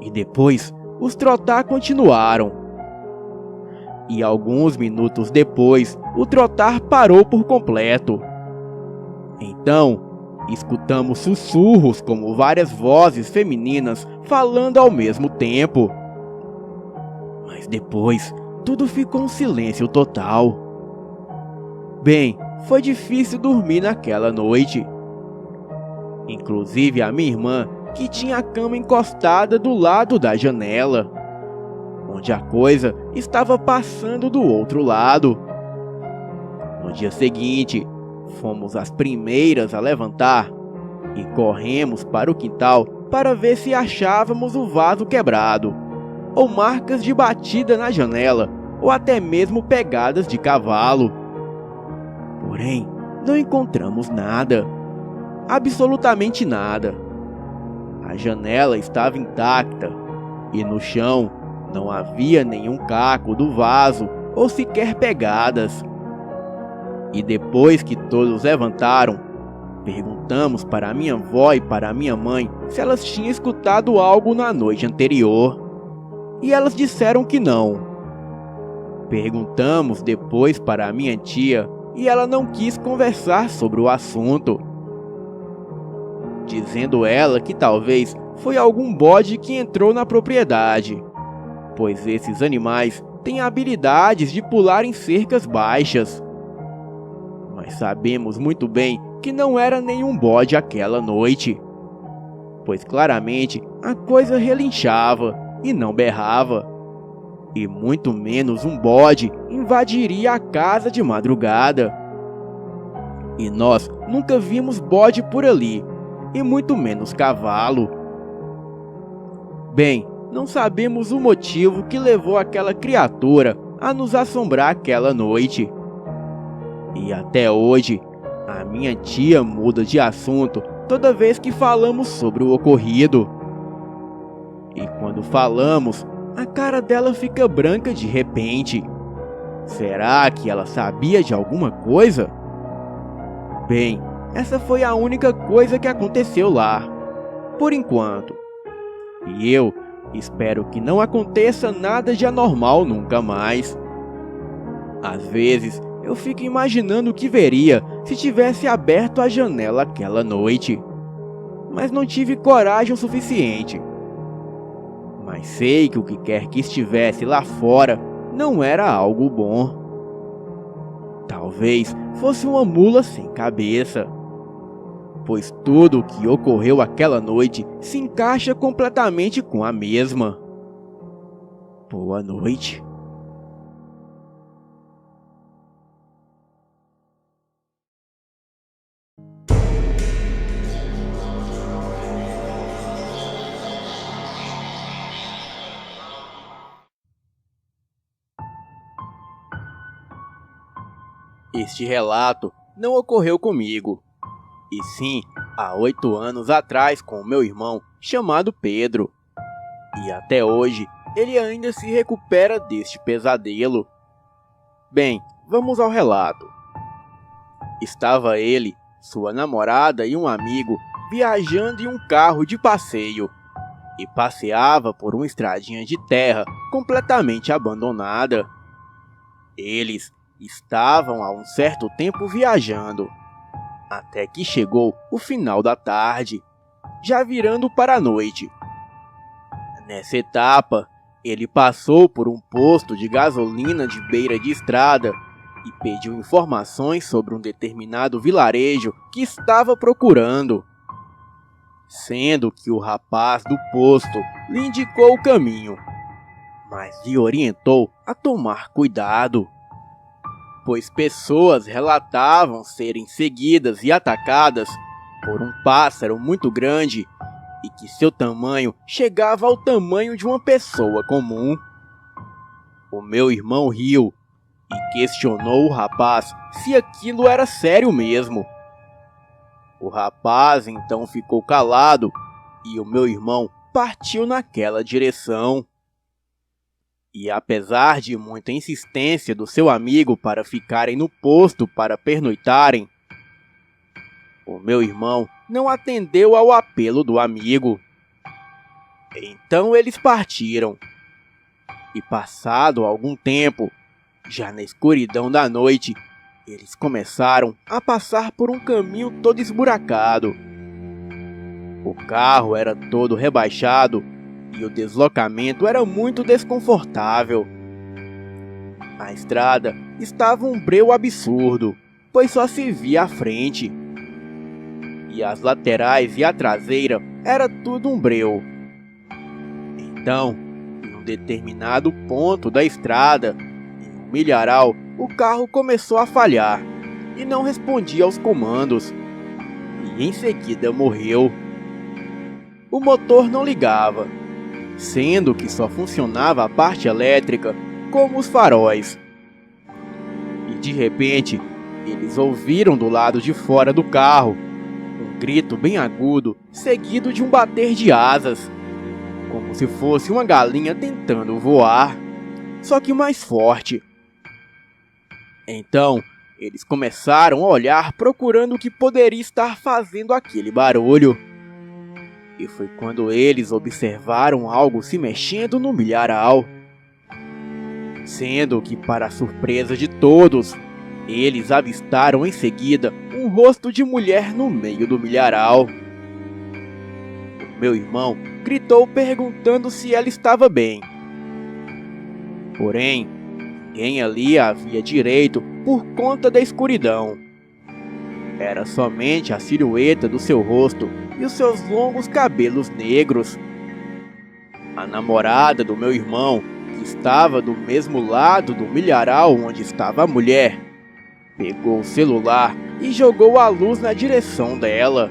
E depois, os trotar continuaram. E alguns minutos depois, o trotar parou por completo. Então, escutamos sussurros como várias vozes femininas falando ao mesmo tempo. Mas depois, tudo ficou um silêncio total. Bem, foi difícil dormir naquela noite. Inclusive a minha irmã que tinha a cama encostada do lado da janela, onde a coisa estava passando do outro lado. No dia seguinte, fomos as primeiras a levantar e corremos para o quintal para ver se achávamos o vaso quebrado, ou marcas de batida na janela, ou até mesmo pegadas de cavalo. Porém, não encontramos nada, absolutamente nada. A janela estava intacta e no chão não havia nenhum caco do vaso ou sequer pegadas. E depois que todos levantaram, perguntamos para minha avó e para minha mãe se elas tinham escutado algo na noite anterior. E elas disseram que não. Perguntamos depois para a minha tia e ela não quis conversar sobre o assunto, dizendo ela que talvez foi algum bode que entrou na propriedade, pois esses animais têm habilidades de pular em cercas baixas. Mas sabemos muito bem que não era nenhum bode aquela noite, pois claramente a coisa relinchava e não berrava, e muito menos um bode invadiria a casa de madrugada. E nós nunca vimos bode por ali, e muito menos cavalo. Bem, não sabemos o motivo que levou aquela criatura a nos assombrar aquela noite. E até hoje, a minha tia muda de assunto toda vez que falamos sobre o ocorrido. E quando falamos, a cara dela fica branca de repente. Será que ela sabia de alguma coisa? Bem, essa foi a única coisa que aconteceu lá, por enquanto. E eu espero que não aconteça nada de anormal nunca mais. Às vezes, eu fico imaginando o que veria se tivesse aberto a janela aquela noite. Mas não tive coragem o suficiente. Mas sei que o que quer que estivesse lá fora não era algo bom. Talvez fosse uma mula sem cabeça, pois tudo o que ocorreu aquela noite se encaixa completamente com a mesma. Boa noite. Este relato não ocorreu comigo, e sim há 8 anos atrás com o meu irmão chamado Pedro. E até hoje ele ainda se recupera deste pesadelo. Bem, vamos ao relato. Estava ele, sua namorada e um amigo viajando em um carro de passeio e passeava por uma estradinha de terra completamente abandonada. Eles estavam há um certo tempo viajando, até que chegou o final da tarde, já virando para a noite. Nessa etapa, ele passou por um posto de gasolina de beira de estrada e pediu informações sobre um determinado vilarejo que estava procurando, sendo que o rapaz do posto lhe indicou o caminho, mas lhe orientou a tomar cuidado, pois pessoas relatavam serem seguidas e atacadas por um pássaro muito grande e que seu tamanho chegava ao tamanho de uma pessoa comum. O meu irmão riu e questionou o rapaz se aquilo era sério mesmo. O rapaz então ficou calado e o meu irmão partiu naquela direção. E apesar de muita insistência do seu amigo para ficarem no posto para pernoitarem, o meu irmão não atendeu ao apelo do amigo. Então eles partiram. E passado algum tempo, já na escuridão da noite, eles começaram a passar por um caminho todo esburacado. O carro era todo rebaixado e o deslocamento era muito desconfortável. A estrada estava um breu absurdo, pois só se via à frente. e as laterais e a traseira era tudo um breu. Então, em um determinado ponto da estrada, em um milharal, o carro começou a falhar e não respondia aos comandos, e em seguida morreu. O motor não ligava, sendo que só funcionava a parte elétrica, como os faróis. E de repente, eles ouviram do lado de fora do carro um grito bem agudo, seguido de um bater de asas, como se fosse uma galinha tentando voar, só que mais forte. Então, eles começaram a olhar procurando o que poderia estar fazendo aquele barulho. E foi quando eles observaram algo se mexendo no milharal. Sendo que, para a surpresa de todos, eles avistaram em seguida um rosto de mulher no meio do milharal. O meu irmão gritou perguntando se ela estava bem. Porém, ninguém ali a via direito por conta da escuridão. Era somente a silhueta do seu rosto e os seus longos cabelos negros. A namorada do meu irmão, que estava do mesmo lado do milharal onde estava a mulher, pegou o celular e jogou a luz na direção dela.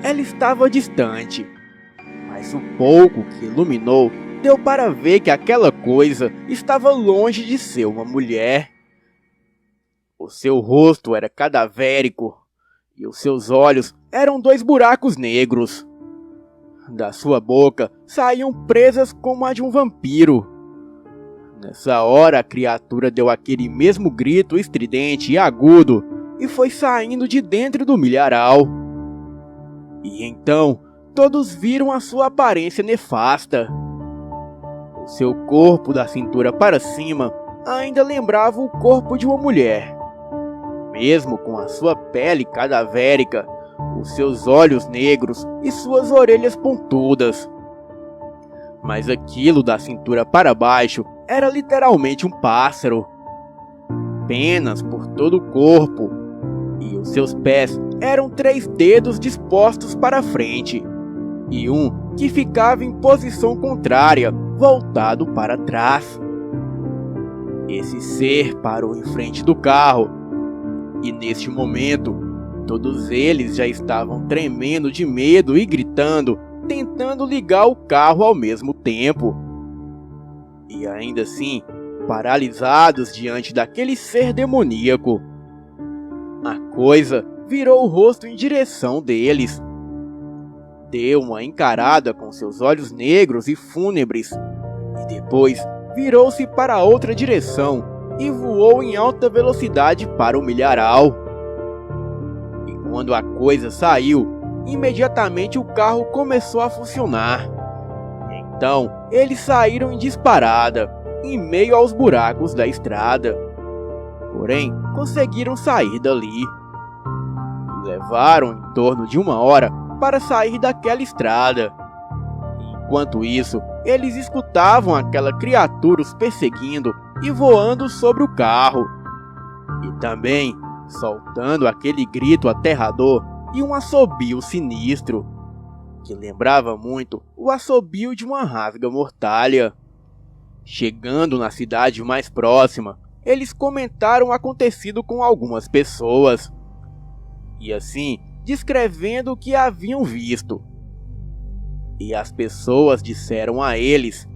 Ela estava distante, mas o pouco que iluminou deu para ver que aquela coisa estava longe de ser uma mulher. O seu rosto era cadavérico e os seus olhos eram 2 buracos negros. Da sua boca saíam presas como a de um vampiro. Nessa hora a criatura deu aquele mesmo grito estridente e agudo e foi saindo de dentro do milharal. E então todos viram a sua aparência nefasta. O seu corpo da cintura para cima ainda lembrava o corpo de uma mulher. Mesmo com a sua pele cadavérica, os seus olhos negros e suas orelhas pontudas. Mas aquilo da cintura para baixo era literalmente um pássaro. Penas por todo o corpo, e os seus pés eram 3 dedos dispostos para frente, e um que ficava em posição contrária, voltado para trás. Esse ser parou em frente do carro, e neste momento, todos eles já estavam tremendo de medo e gritando, tentando ligar o carro ao mesmo tempo. E ainda assim, paralisados diante daquele ser demoníaco. A coisa virou o rosto em direção deles. Deu uma encarada com seus olhos negros e fúnebres, e depois virou-se para outra direção e voou em alta velocidade para o milharal. E quando a coisa saiu, imediatamente o carro começou a funcionar. Então, eles saíram em disparada, em meio aos buracos da estrada. Porém, conseguiram sair dali. Levaram em torno de 1 hora para sair daquela estrada. Enquanto isso, eles escutavam aquela criatura os perseguindo e voando sobre o carro. E também soltando aquele grito aterrador e um assobio sinistro, que lembrava muito o assobio de uma rasga-mortalha. Chegando na cidade mais próxima, eles comentaram o acontecido com algumas pessoas, e assim descrevendo o que haviam visto. E as pessoas disseram a eles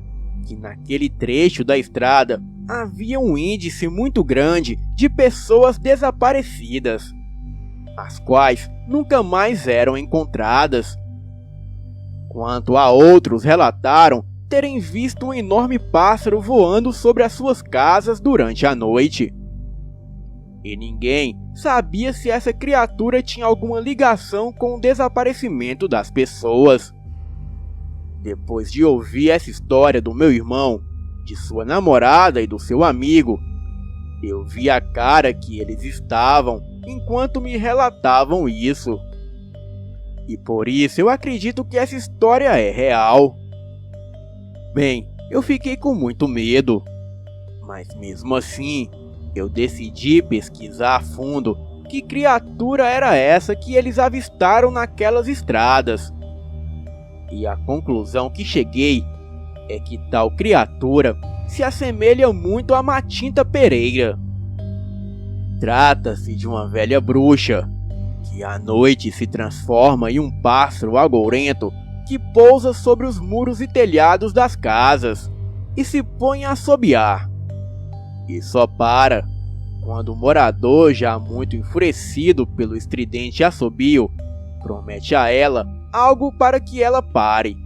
que naquele trecho da estrada havia um índice muito grande de pessoas desaparecidas, as quais nunca mais eram encontradas. Quanto a outros, relataram terem visto um enorme pássaro voando sobre as suas casas durante a noite. E ninguém sabia se essa criatura tinha alguma ligação com o desaparecimento das pessoas. Depois de ouvir essa história do meu irmão, de sua namorada e do seu amigo, eu vi a cara que eles estavam enquanto me relatavam isso. E por isso eu acredito que essa história é real. Bem, eu fiquei com muito medo, mas mesmo assim, eu decidi pesquisar a fundo que criatura era essa que eles avistaram naquelas estradas. E a conclusão que cheguei é que tal criatura se assemelha muito a Matinta Pereira. Trata-se de uma velha bruxa que à noite se transforma em um pássaro agourento que pousa sobre os muros e telhados das casas e se põe a assobiar. E só para quando o morador, já muito enfurecido pelo estridente assobio, promete a ela algo para que ela pare.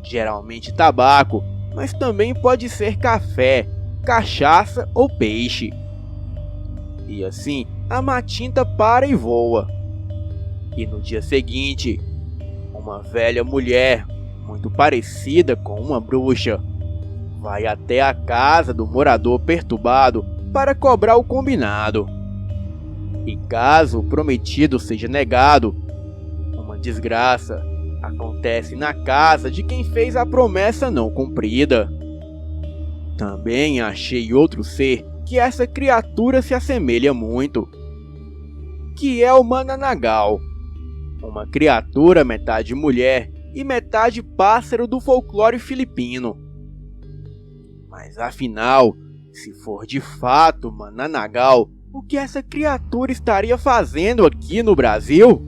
Geralmente tabaco, mas também pode ser café, cachaça ou peixe. E assim, a Matinta para e voa. E no dia seguinte, uma velha mulher, muito parecida com uma bruxa, vai até a casa do morador perturbado para cobrar o combinado. E caso o prometido seja negado, uma desgraça acontece na casa de quem fez a promessa não cumprida. Também achei outro ser que essa criatura se assemelha muito, que é o Mananagal, uma criatura metade mulher e metade pássaro do folclore filipino. Mas afinal, se for de fato Mananagal, o que essa criatura estaria fazendo aqui no Brasil?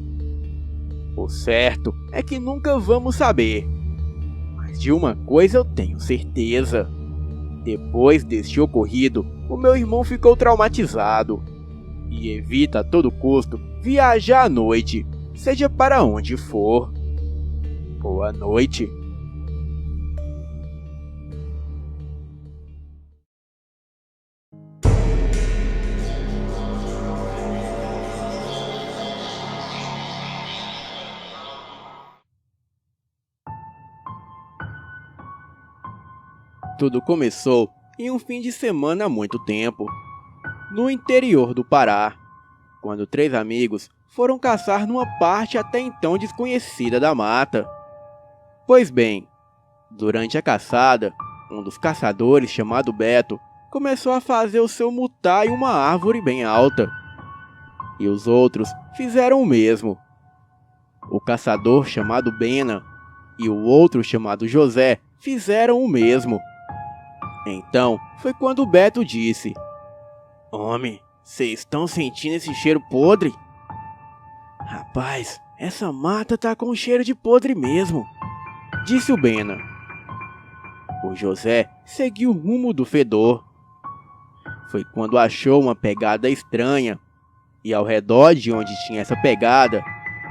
O certo é que nunca vamos saber. Mas de uma coisa eu tenho certeza. Depois deste ocorrido, o meu irmão ficou traumatizado e evita a todo custo viajar à noite, seja para onde for. Boa noite. Tudo começou em um fim de semana há muito tempo, no interior do Pará, quando 3 amigos foram caçar numa parte até então desconhecida da mata. Pois bem, durante a caçada, um dos caçadores, chamado Beto, começou a fazer o seu mutar em uma árvore bem alta. E os outros fizeram o mesmo. O caçador, chamado Bena, e o outro, chamado José, fizeram o mesmo. Então, foi quando Beto disse: "Homem, vocês estão sentindo esse cheiro podre?" "Rapaz, essa mata tá com cheiro de podre mesmo", disse o Bena. O José seguiu o rumo do fedor. Foi quando achou uma pegada estranha, e ao redor de onde tinha essa pegada,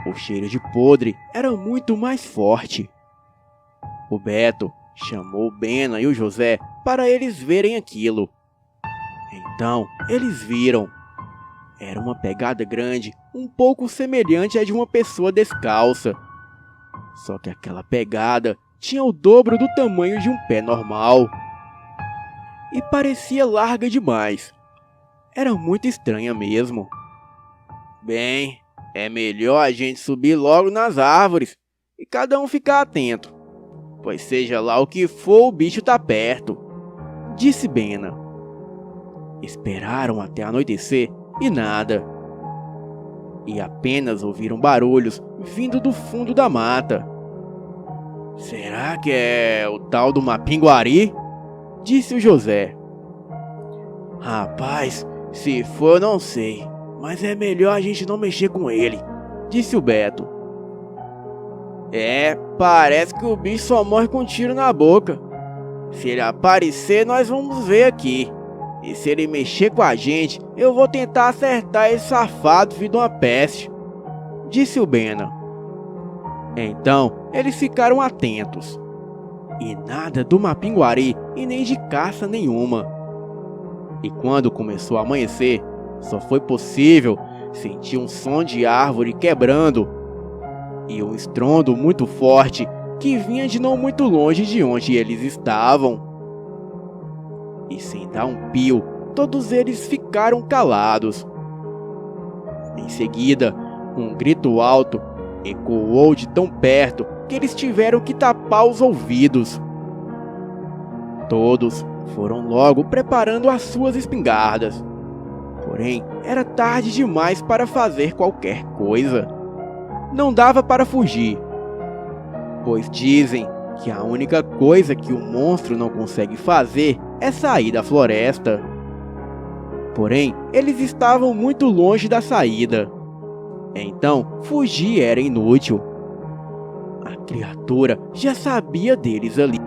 o cheiro de podre era muito mais forte. O Beto chamou o Bena e o José para eles verem aquilo. Então, eles viram. Era uma pegada grande, um pouco semelhante à de uma pessoa descalça. Só que aquela pegada tinha o dobro do tamanho de um pé normal. E parecia larga demais. Era muito estranha mesmo. "Bem, é melhor a gente subir logo nas árvores e cada um ficar atento, pois seja lá o que for, o bicho tá perto", disse Bena. Esperaram até anoitecer e nada. E apenas ouviram barulhos vindo do fundo da mata. "Será que é o tal do Mapinguari?", disse o José. "Rapaz, se for eu não sei, mas é melhor a gente não mexer com ele", disse o Beto. Parece que o bicho só morre com um tiro na boca. Se ele aparecer, nós vamos ver aqui. E se ele mexer com a gente, eu vou tentar acertar esse safado filho de uma peste", disse o Bena. Então, eles ficaram atentos. E nada do Mapinguari e nem de caça nenhuma. E quando começou a amanhecer, só foi possível sentir um som de árvore quebrando e um estrondo muito forte que vinha de não muito longe de onde eles estavam. E sem dar um pio, todos eles ficaram calados. Em seguida, um grito alto ecoou de tão perto que eles tiveram que tapar os ouvidos. Todos foram logo preparando as suas espingardas. Porém, era tarde demais para fazer qualquer coisa. Não dava para fugir, pois dizem que a única coisa que o monstro não consegue fazer é sair da floresta. Porém, eles estavam muito longe da saída. Então, fugir era inútil. A criatura já sabia deles ali.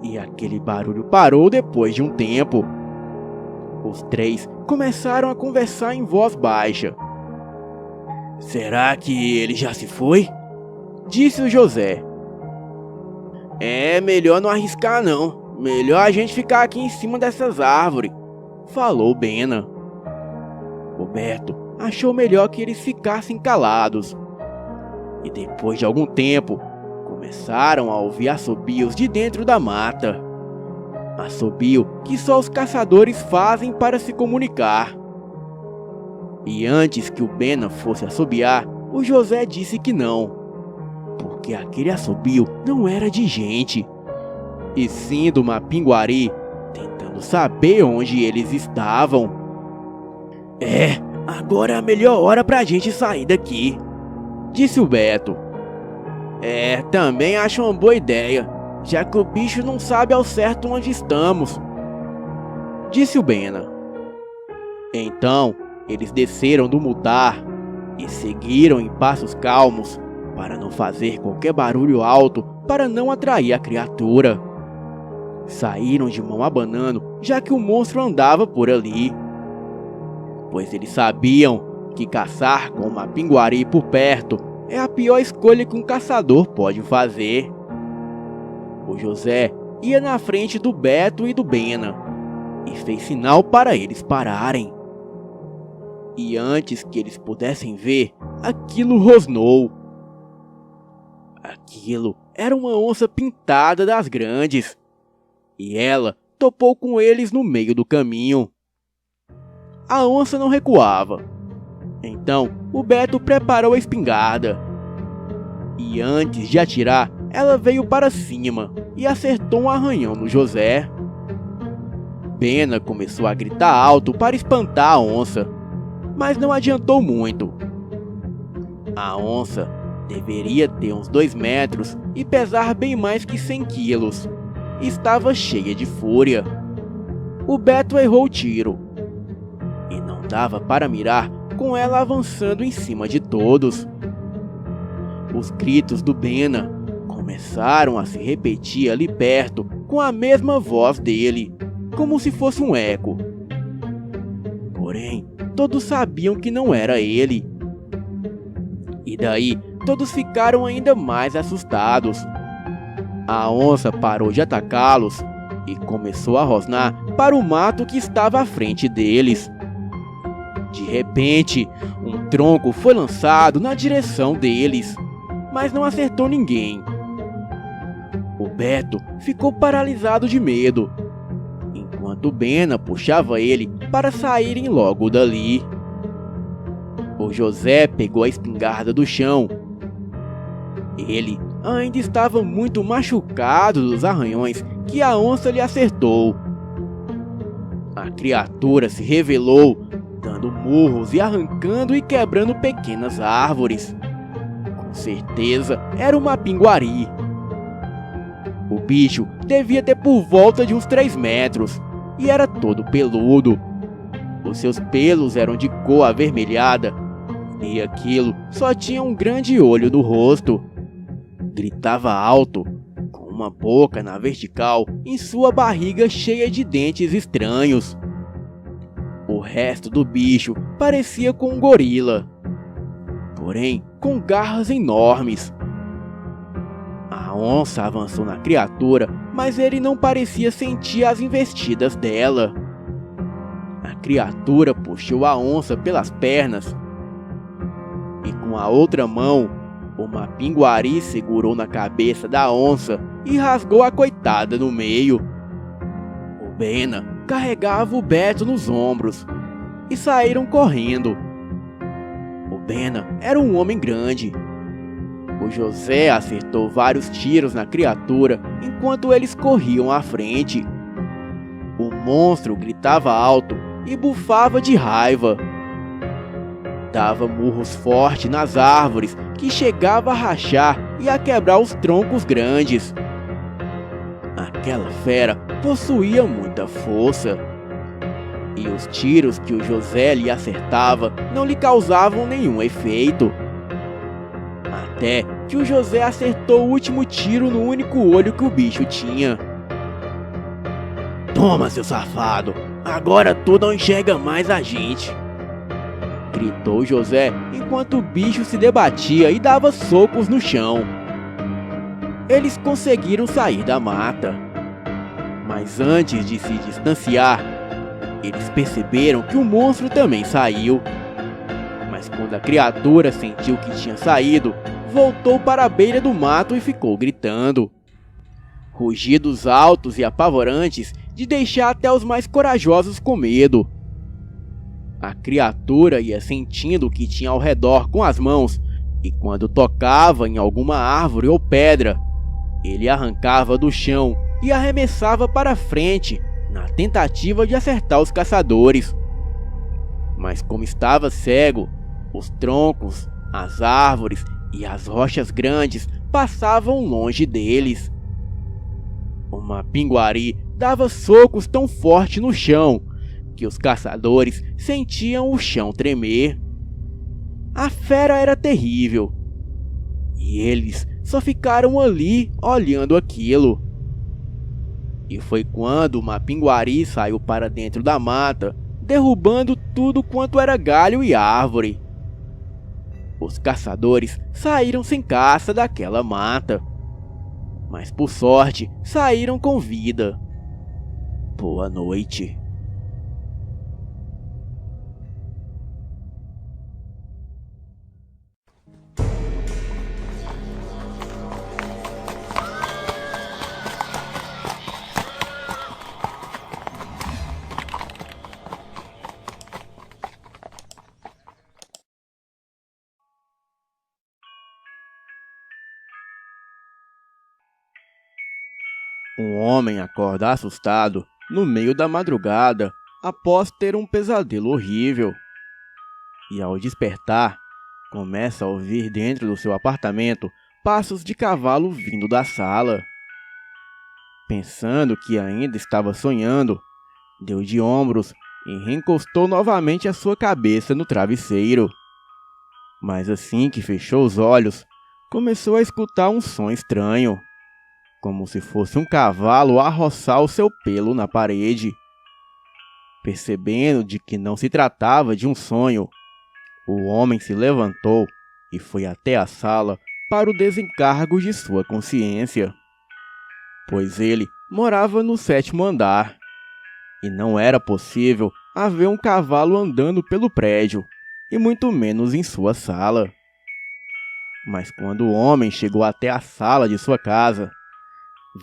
E aquele barulho parou depois de um tempo. Os três começaram a conversar em voz baixa. "Será que ele já se foi?" disse o José. "É melhor não arriscar não. Melhor a gente ficar aqui em cima dessas árvores", falou Bena. O Beto achou melhor que eles ficassem calados. E depois de algum tempo, começaram a ouvir assobios de dentro da mata. Assobio que só os caçadores fazem para se comunicar. E antes que o Bena fosse assobiar, o José disse que não, porque aquele assobio não era de gente, e sim do Mapinguari, tentando saber onde eles estavam. Agora é a melhor hora pra gente sair daqui", disse o Beto. Também acho uma boa ideia, já que o bicho não sabe ao certo onde estamos, disse o Bena. Então, eles desceram do mutar e seguiram em passos calmos para não fazer qualquer barulho alto para não atrair a criatura. Saíram de mão abanando, já que o monstro andava por ali, pois eles sabiam que caçar com uma Mapinguari por perto é a pior escolha que um caçador pode fazer. O José ia na frente do Beto e do Bena e fez sinal para eles pararem. E antes que eles pudessem ver, aquilo rosnou. Aquilo era uma onça pintada das grandes, e ela topou com eles no meio do caminho. A onça não recuava. Então o Beto preparou a espingarda. E antes de atirar, ela veio para cima e acertou um arranhão no José. Bena começou a gritar alto para espantar a onça, mas não adiantou muito. A onça deveria ter uns 2 metros e pesar bem mais que 100 quilos. Estava cheia de fúria. O Beto errou o tiro e não dava para mirar com ela avançando em cima de todos. Os gritos do Bena começaram a se repetir ali perto com a mesma voz dele, como se fosse um eco. Porém, todos sabiam que não era ele. E daí, todos ficaram ainda mais assustados. A onça parou de atacá-los e começou a rosnar para o mato que estava à frente deles. De repente, um tronco foi lançado na direção deles, mas não acertou ninguém. O Beto ficou paralisado de medo, enquanto Bena puxava ele para saírem logo dali. O José pegou a espingarda do chão. Ele ainda estava muito machucado dos arranhões que a onça lhe acertou. A criatura se revelou, dando murros e arrancando e quebrando pequenas árvores. Com certeza era uma Mapinguari. O bicho devia ter por volta de uns 3 metros e era todo peludo. Os seus pelos eram de cor avermelhada e aquilo só tinha um grande olho no rosto. Gritava alto, com uma boca na vertical em sua barriga cheia de dentes estranhos. O resto do bicho parecia com um gorila, porém com garras enormes. A onça avançou na criatura, mas ele não parecia sentir as investidas dela. A criatura puxou a onça pelas pernas e com a outra mão, o Mapinguari segurou na cabeça da onça e rasgou a coitada no meio. O Bena carregava o Beto nos ombros e saíram correndo. O Bena era um homem grande. O José acertou vários tiros na criatura enquanto eles corriam à frente. O monstro gritava alto e bufava de raiva. Dava murros fortes nas árvores, que chegava a rachar e a quebrar os troncos grandes. Aquela fera possuía muita força, e os tiros que o José lhe acertava não lhe causavam nenhum efeito. Até que o José acertou o último tiro no único olho que o bicho tinha. "Toma, seu safado! Agora tu não enxerga mais a gente!" gritou José enquanto o bicho se debatia e dava socos no chão. Eles conseguiram sair da mata. Mas antes de se distanciar, eles perceberam que o monstro também saiu. Mas quando a criatura sentiu que tinha saído, voltou para a beira do mato e ficou gritando. Rugidos altos e apavorantes de deixar até os mais corajosos com medo. A criatura ia sentindo o que tinha ao redor com as mãos, e quando tocava em alguma árvore ou pedra, ele arrancava do chão e arremessava para frente, na tentativa de acertar os caçadores. Mas como estava cego, os troncos, as árvores e as rochas grandes passavam longe deles. O Mapinguari dava socos tão forte no chão que os caçadores sentiam o chão tremer. A fera era terrível, e eles só ficaram ali olhando aquilo. E foi quando o Mapinguari saiu para dentro da mata, derrubando tudo quanto era galho e árvore. Os caçadores saíram sem caça daquela mata, mas por sorte saíram com vida. Boa noite. Um homem acorda assustado no meio da madrugada após ter um pesadelo horrível. E ao despertar, começa a ouvir dentro do seu apartamento passos de cavalo vindo da sala. Pensando que ainda estava sonhando, deu de ombros e reencostou novamente a sua cabeça no travesseiro. Mas assim que fechou os olhos, começou a escutar um som estranho, como se fosse um cavalo a roçar o seu pelo na parede. Percebendo de que não se tratava de um sonho, o homem se levantou e foi até a sala para o desencargo de sua consciência, pois ele morava no 7º andar, e não era possível haver um cavalo andando pelo prédio, e muito menos em sua sala. Mas quando o homem chegou até a sala de sua casa,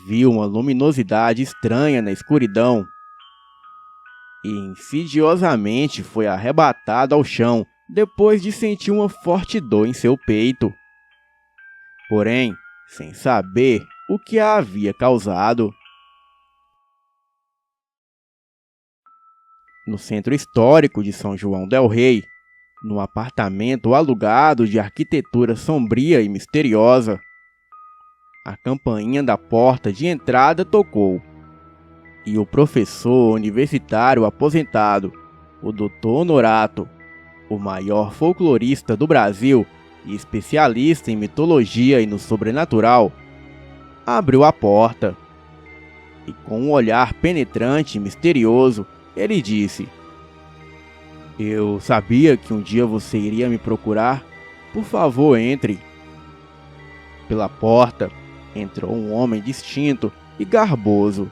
viu uma luminosidade estranha na escuridão e insidiosamente foi arrebatado ao chão depois de sentir uma forte dor em seu peito, porém sem saber o que a havia causado. No centro histórico de São João del Rei, num apartamento alugado de arquitetura sombria e misteriosa, a campainha da porta de entrada tocou, e o professor universitário aposentado, o Dr. Honorato, o maior folclorista do Brasil e especialista em mitologia e no sobrenatural, abriu a porta. E com um olhar penetrante e misterioso, ele disse: "Eu sabia que um dia você iria me procurar. Por favor, entre." Pela porta entrou um homem distinto e garboso,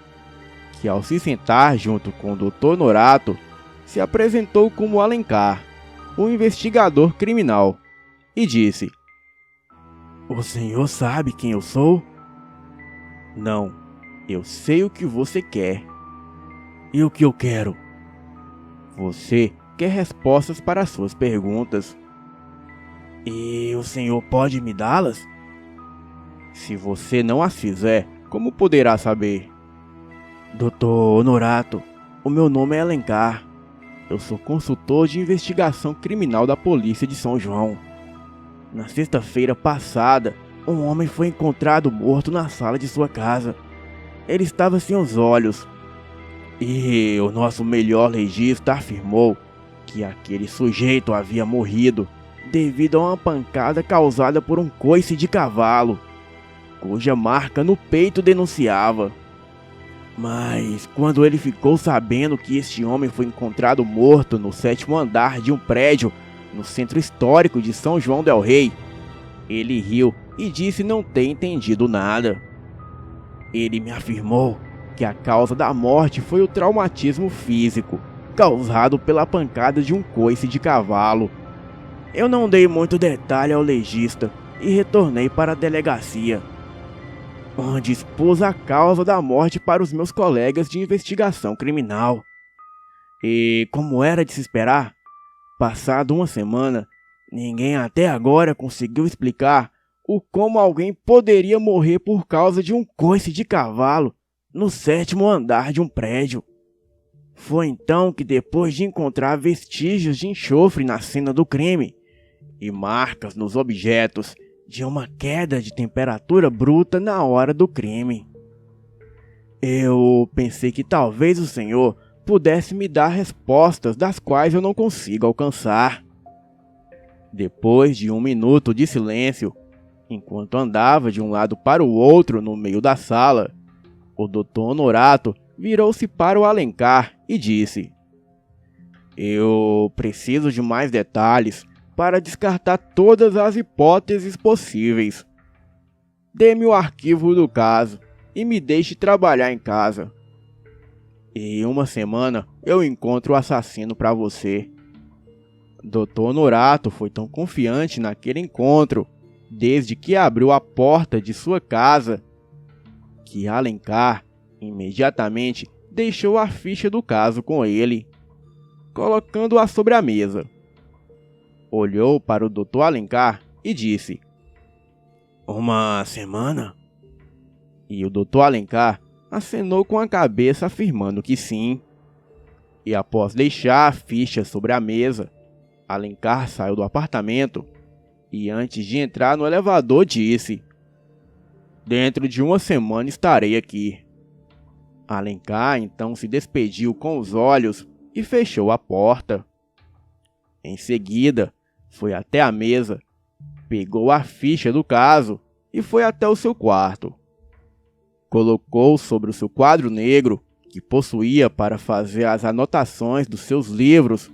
que ao se sentar junto com o Dr. Honorato, se apresentou como Alencar, um investigador criminal, e disse: "O senhor sabe quem eu sou?" "Não, eu sei o que você quer." "E o que eu quero?" "Você quer respostas para suas perguntas." "E o senhor pode me dá-las?" "Se você não as fizer, como poderá saber?" "Doutor Honorato, o meu nome é Alencar." Eu sou consultor de investigação criminal da polícia de São João. Na sexta-feira passada, um homem foi encontrado morto na sala de sua casa. Ele estava sem os olhos. E o nosso melhor legista afirmou que aquele sujeito havia morrido devido a uma pancada causada por um coice de cavalo, cuja marca no peito denunciava. Mas quando ele ficou sabendo que este homem foi encontrado morto no 7º andar de um prédio no centro histórico de São João del Rei, ele riu e disse não ter entendido nada. Ele me afirmou que a causa da morte foi o traumatismo físico causado pela pancada de um coice de cavalo. Eu não dei muito detalhe ao legista e retornei para a delegacia, onde expus a causa da morte para os meus colegas de investigação criminal. E, como era de se esperar, passada uma semana, ninguém até agora conseguiu explicar como alguém poderia morrer por causa de um coice de cavalo no 7º andar de um prédio. Foi então que, depois de encontrar vestígios de enxofre na cena do crime e marcas nos objetos de uma queda de temperatura bruta na hora do crime, eu pensei que talvez o senhor pudesse me dar respostas das quais eu não consigo alcançar. Depois de 1 minuto de silêncio, enquanto andava de um lado para o outro no meio da sala, o Dr. Honorato virou-se para o Alencar e disse: Eu preciso de mais detalhes para descartar todas as hipóteses possíveis. Dê-me o arquivo do caso e me deixe trabalhar em casa. Em 1 semana eu encontro o assassino para você. Dr. Honorato foi tão confiante naquele encontro, desde que abriu a porta de sua casa, que Alencar imediatamente deixou a ficha do caso com ele, colocando-a sobre a mesa. Olhou para o Dr. Alencar e disse: 1 semana? E o Dr. Alencar acenou com a cabeça afirmando que sim. E após deixar a ficha sobre a mesa, Alencar saiu do apartamento e, antes de entrar no elevador, disse: Dentro de 1 semana estarei aqui. Alencar então se despediu com os olhos e fechou a porta. Em seguida, foi até a mesa, pegou a ficha do caso e foi até o seu quarto. Colocou sobre o seu quadro negro, que possuía para fazer as anotações dos seus livros,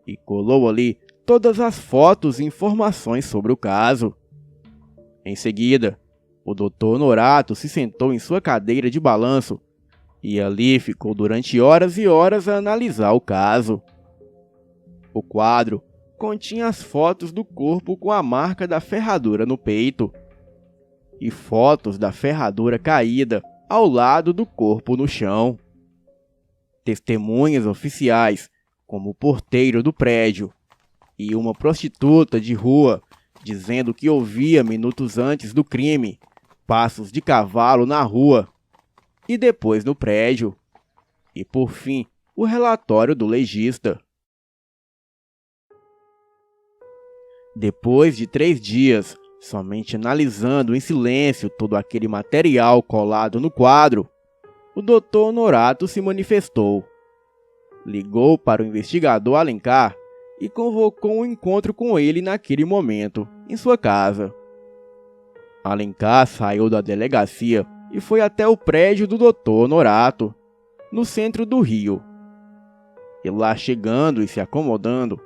e colou ali todas as fotos e informações sobre o caso. Em seguida, o Dr. Honorato se sentou em sua cadeira de balanço e ali ficou durante horas e horas a analisar o caso. O quadro continha as fotos do corpo com a marca da ferradura no peito e fotos da ferradura caída ao lado do corpo no chão. Testemunhas oficiais, como o porteiro do prédio e uma prostituta de rua, dizendo que ouvia minutos antes do crime passos de cavalo na rua e depois no prédio. E por fim, o relatório do legista. Depois de 3 dias, somente analisando em silêncio todo aquele material colado no quadro, o Dr. Honorato se manifestou. Ligou para o investigador Alencar e convocou um encontro com ele naquele momento, em sua casa. Alencar saiu da delegacia e foi até o prédio do Dr. Honorato, no centro do Rio. E lá, chegando e se acomodando,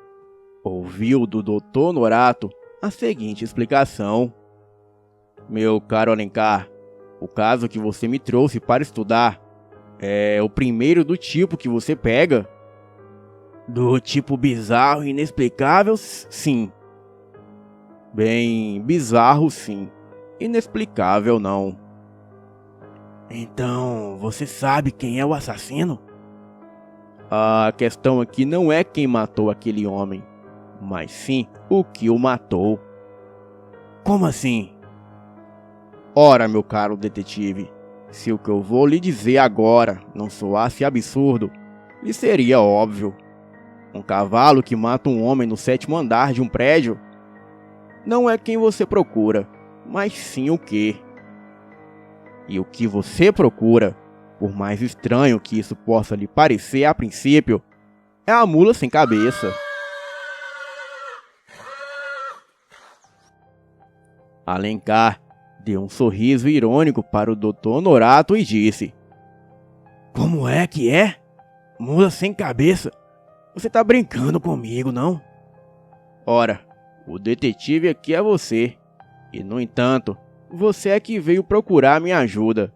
ouviu do Dr. Honorato a seguinte explicação: Meu caro Alencar, o caso que você me trouxe para estudar é o primeiro do tipo que você pega? Do tipo bizarro e inexplicável, sim. Bem, bizarro sim, inexplicável não. Então, você sabe quem é o assassino? A questão aqui não é quem matou aquele homem, mas sim o que o matou. Como assim? Ora, meu caro detetive, se o que eu vou lhe dizer agora não soasse absurdo, lhe seria óbvio. Um cavalo que mata um homem no 7º andar de um prédio não é quem você procura, mas sim o que. E o que você procura, por mais estranho que isso possa lhe parecer a princípio, é a mula sem cabeça. Alencar deu um sorriso irônico para o Dr. Honorato e disse: "Como é que é? Mula sem cabeça? Você tá brincando comigo, não?" Ora, o detetive aqui é você. E, no entanto, você é que veio procurar minha ajuda.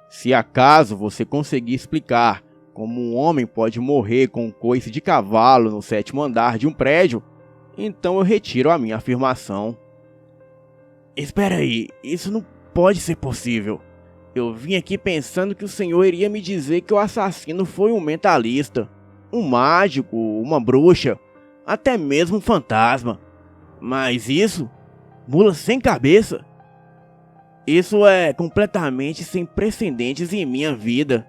Se acaso você conseguir explicar como um homem pode morrer com um coice de cavalo no 7º andar de um prédio, então eu retiro a minha afirmação. Espera aí, isso não pode ser possível. Eu vim aqui pensando que o senhor iria me dizer que o assassino foi um mentalista, um mágico, uma bruxa, até mesmo um fantasma. Mas isso? Mula sem cabeça? Isso é completamente sem precedentes em minha vida.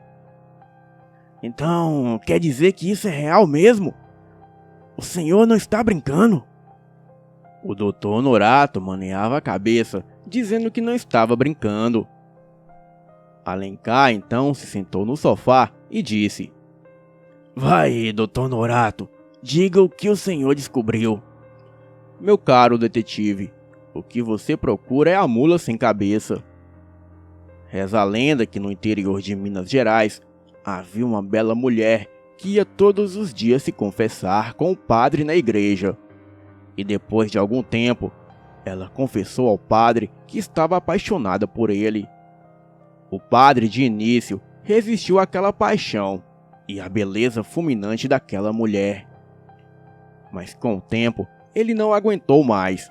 Então, quer dizer que isso é real mesmo? O senhor não está brincando? O Dr. Honorato maneava a cabeça, dizendo que não estava brincando. Alencar então se sentou no sofá e disse: "Vai, Dr. Honorato, diga o que o senhor descobriu." "Meu caro detetive, o que você procura é a mula sem cabeça. Reza a lenda que no interior de Minas Gerais havia uma bela mulher que ia todos os dias se confessar com o padre na igreja. E depois de algum tempo, ela confessou ao padre que estava apaixonada por ele. O padre, de início, resistiu àquela paixão e à beleza fulminante daquela mulher. Mas com o tempo, ele não aguentou mais.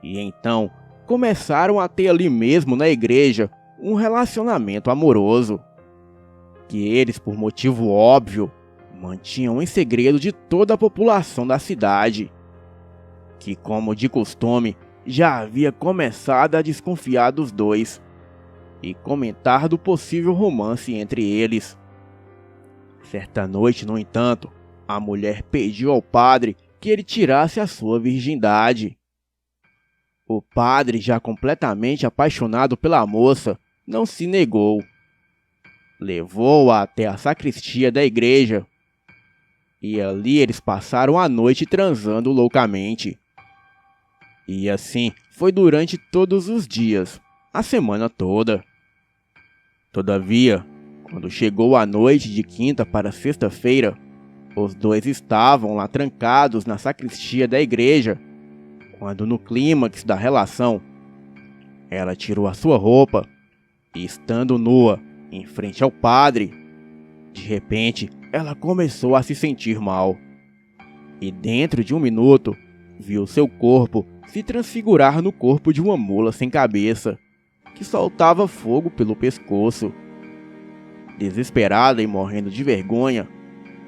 E então, começaram a ter ali mesmo na igreja um relacionamento amoroso, que eles, por motivo óbvio, mantinham em segredo de toda a população da cidade, que, como de costume, já havia começado a desconfiar dos dois e comentar do possível romance entre eles. Certa noite, no entanto, a mulher pediu ao padre que ele tirasse a sua virgindade. O padre, já completamente apaixonado pela moça, não se negou. Levou-a até a sacristia da igreja, e ali eles passaram a noite transando loucamente. E assim foi durante todos os dias, a semana toda. Todavia, quando chegou a noite de quinta para sexta-feira, os dois estavam lá trancados na sacristia da igreja, quando no clímax da relação, ela tirou a sua roupa e, estando nua em frente ao padre, de repente ela começou a se sentir mal. E dentro de um minuto, viu seu corpo se transfigurar no corpo de uma mula sem cabeça, que soltava fogo pelo pescoço. Desesperada e morrendo de vergonha,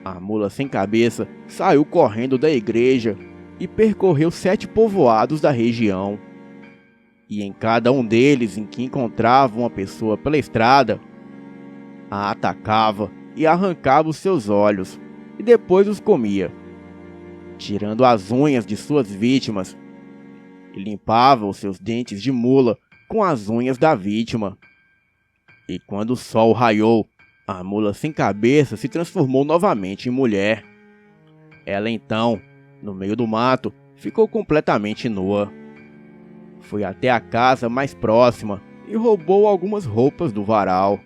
a mula sem cabeça saiu correndo da igreja e percorreu 7 povoados da região. E em cada um deles em que encontrava uma pessoa pela estrada, a atacava e arrancava os seus olhos e depois os comia, tirando as unhas de suas vítimas, e limpava os seus dentes de mula com as unhas da vítima. E quando o sol raiou, a mula sem cabeça se transformou novamente em mulher. Ela então, no meio do mato, ficou completamente nua. Foi até a casa mais próxima e roubou algumas roupas do varal.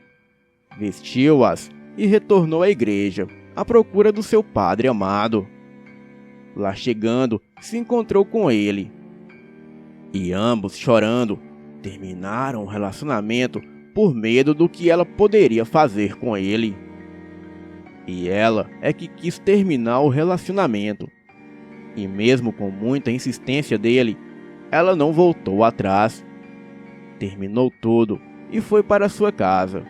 Vestiu-as e retornou à igreja, à procura do seu padre amado. Lá chegando, se encontrou com ele. E ambos, chorando, terminaram o relacionamento por medo do que ela poderia fazer com ele. E ela é que quis terminar o relacionamento. E mesmo com muita insistência dele, ela não voltou atrás. Terminou tudo e foi para sua casa.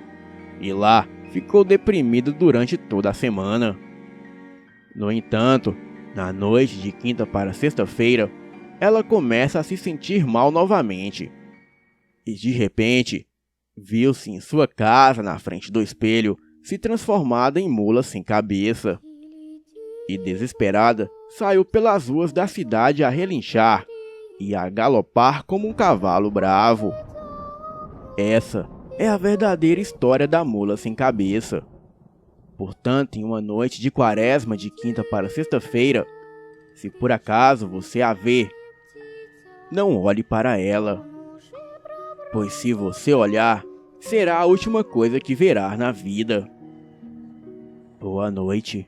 E lá ficou deprimida durante toda a semana. No entanto, na noite de quinta para sexta-feira, ela começa a se sentir mal novamente. E de repente, viu-se em sua casa, na frente do espelho, se transformada em mula sem cabeça. e, desesperada, saiu pelas ruas da cidade a relinchar e a galopar como um cavalo bravo. Essa é a verdadeira história da mula sem cabeça. Portanto, em uma noite de quaresma de quinta para sexta-feira, se por acaso você a vê, não olhe para ela, pois se você olhar, será a última coisa que verá na vida. Boa noite.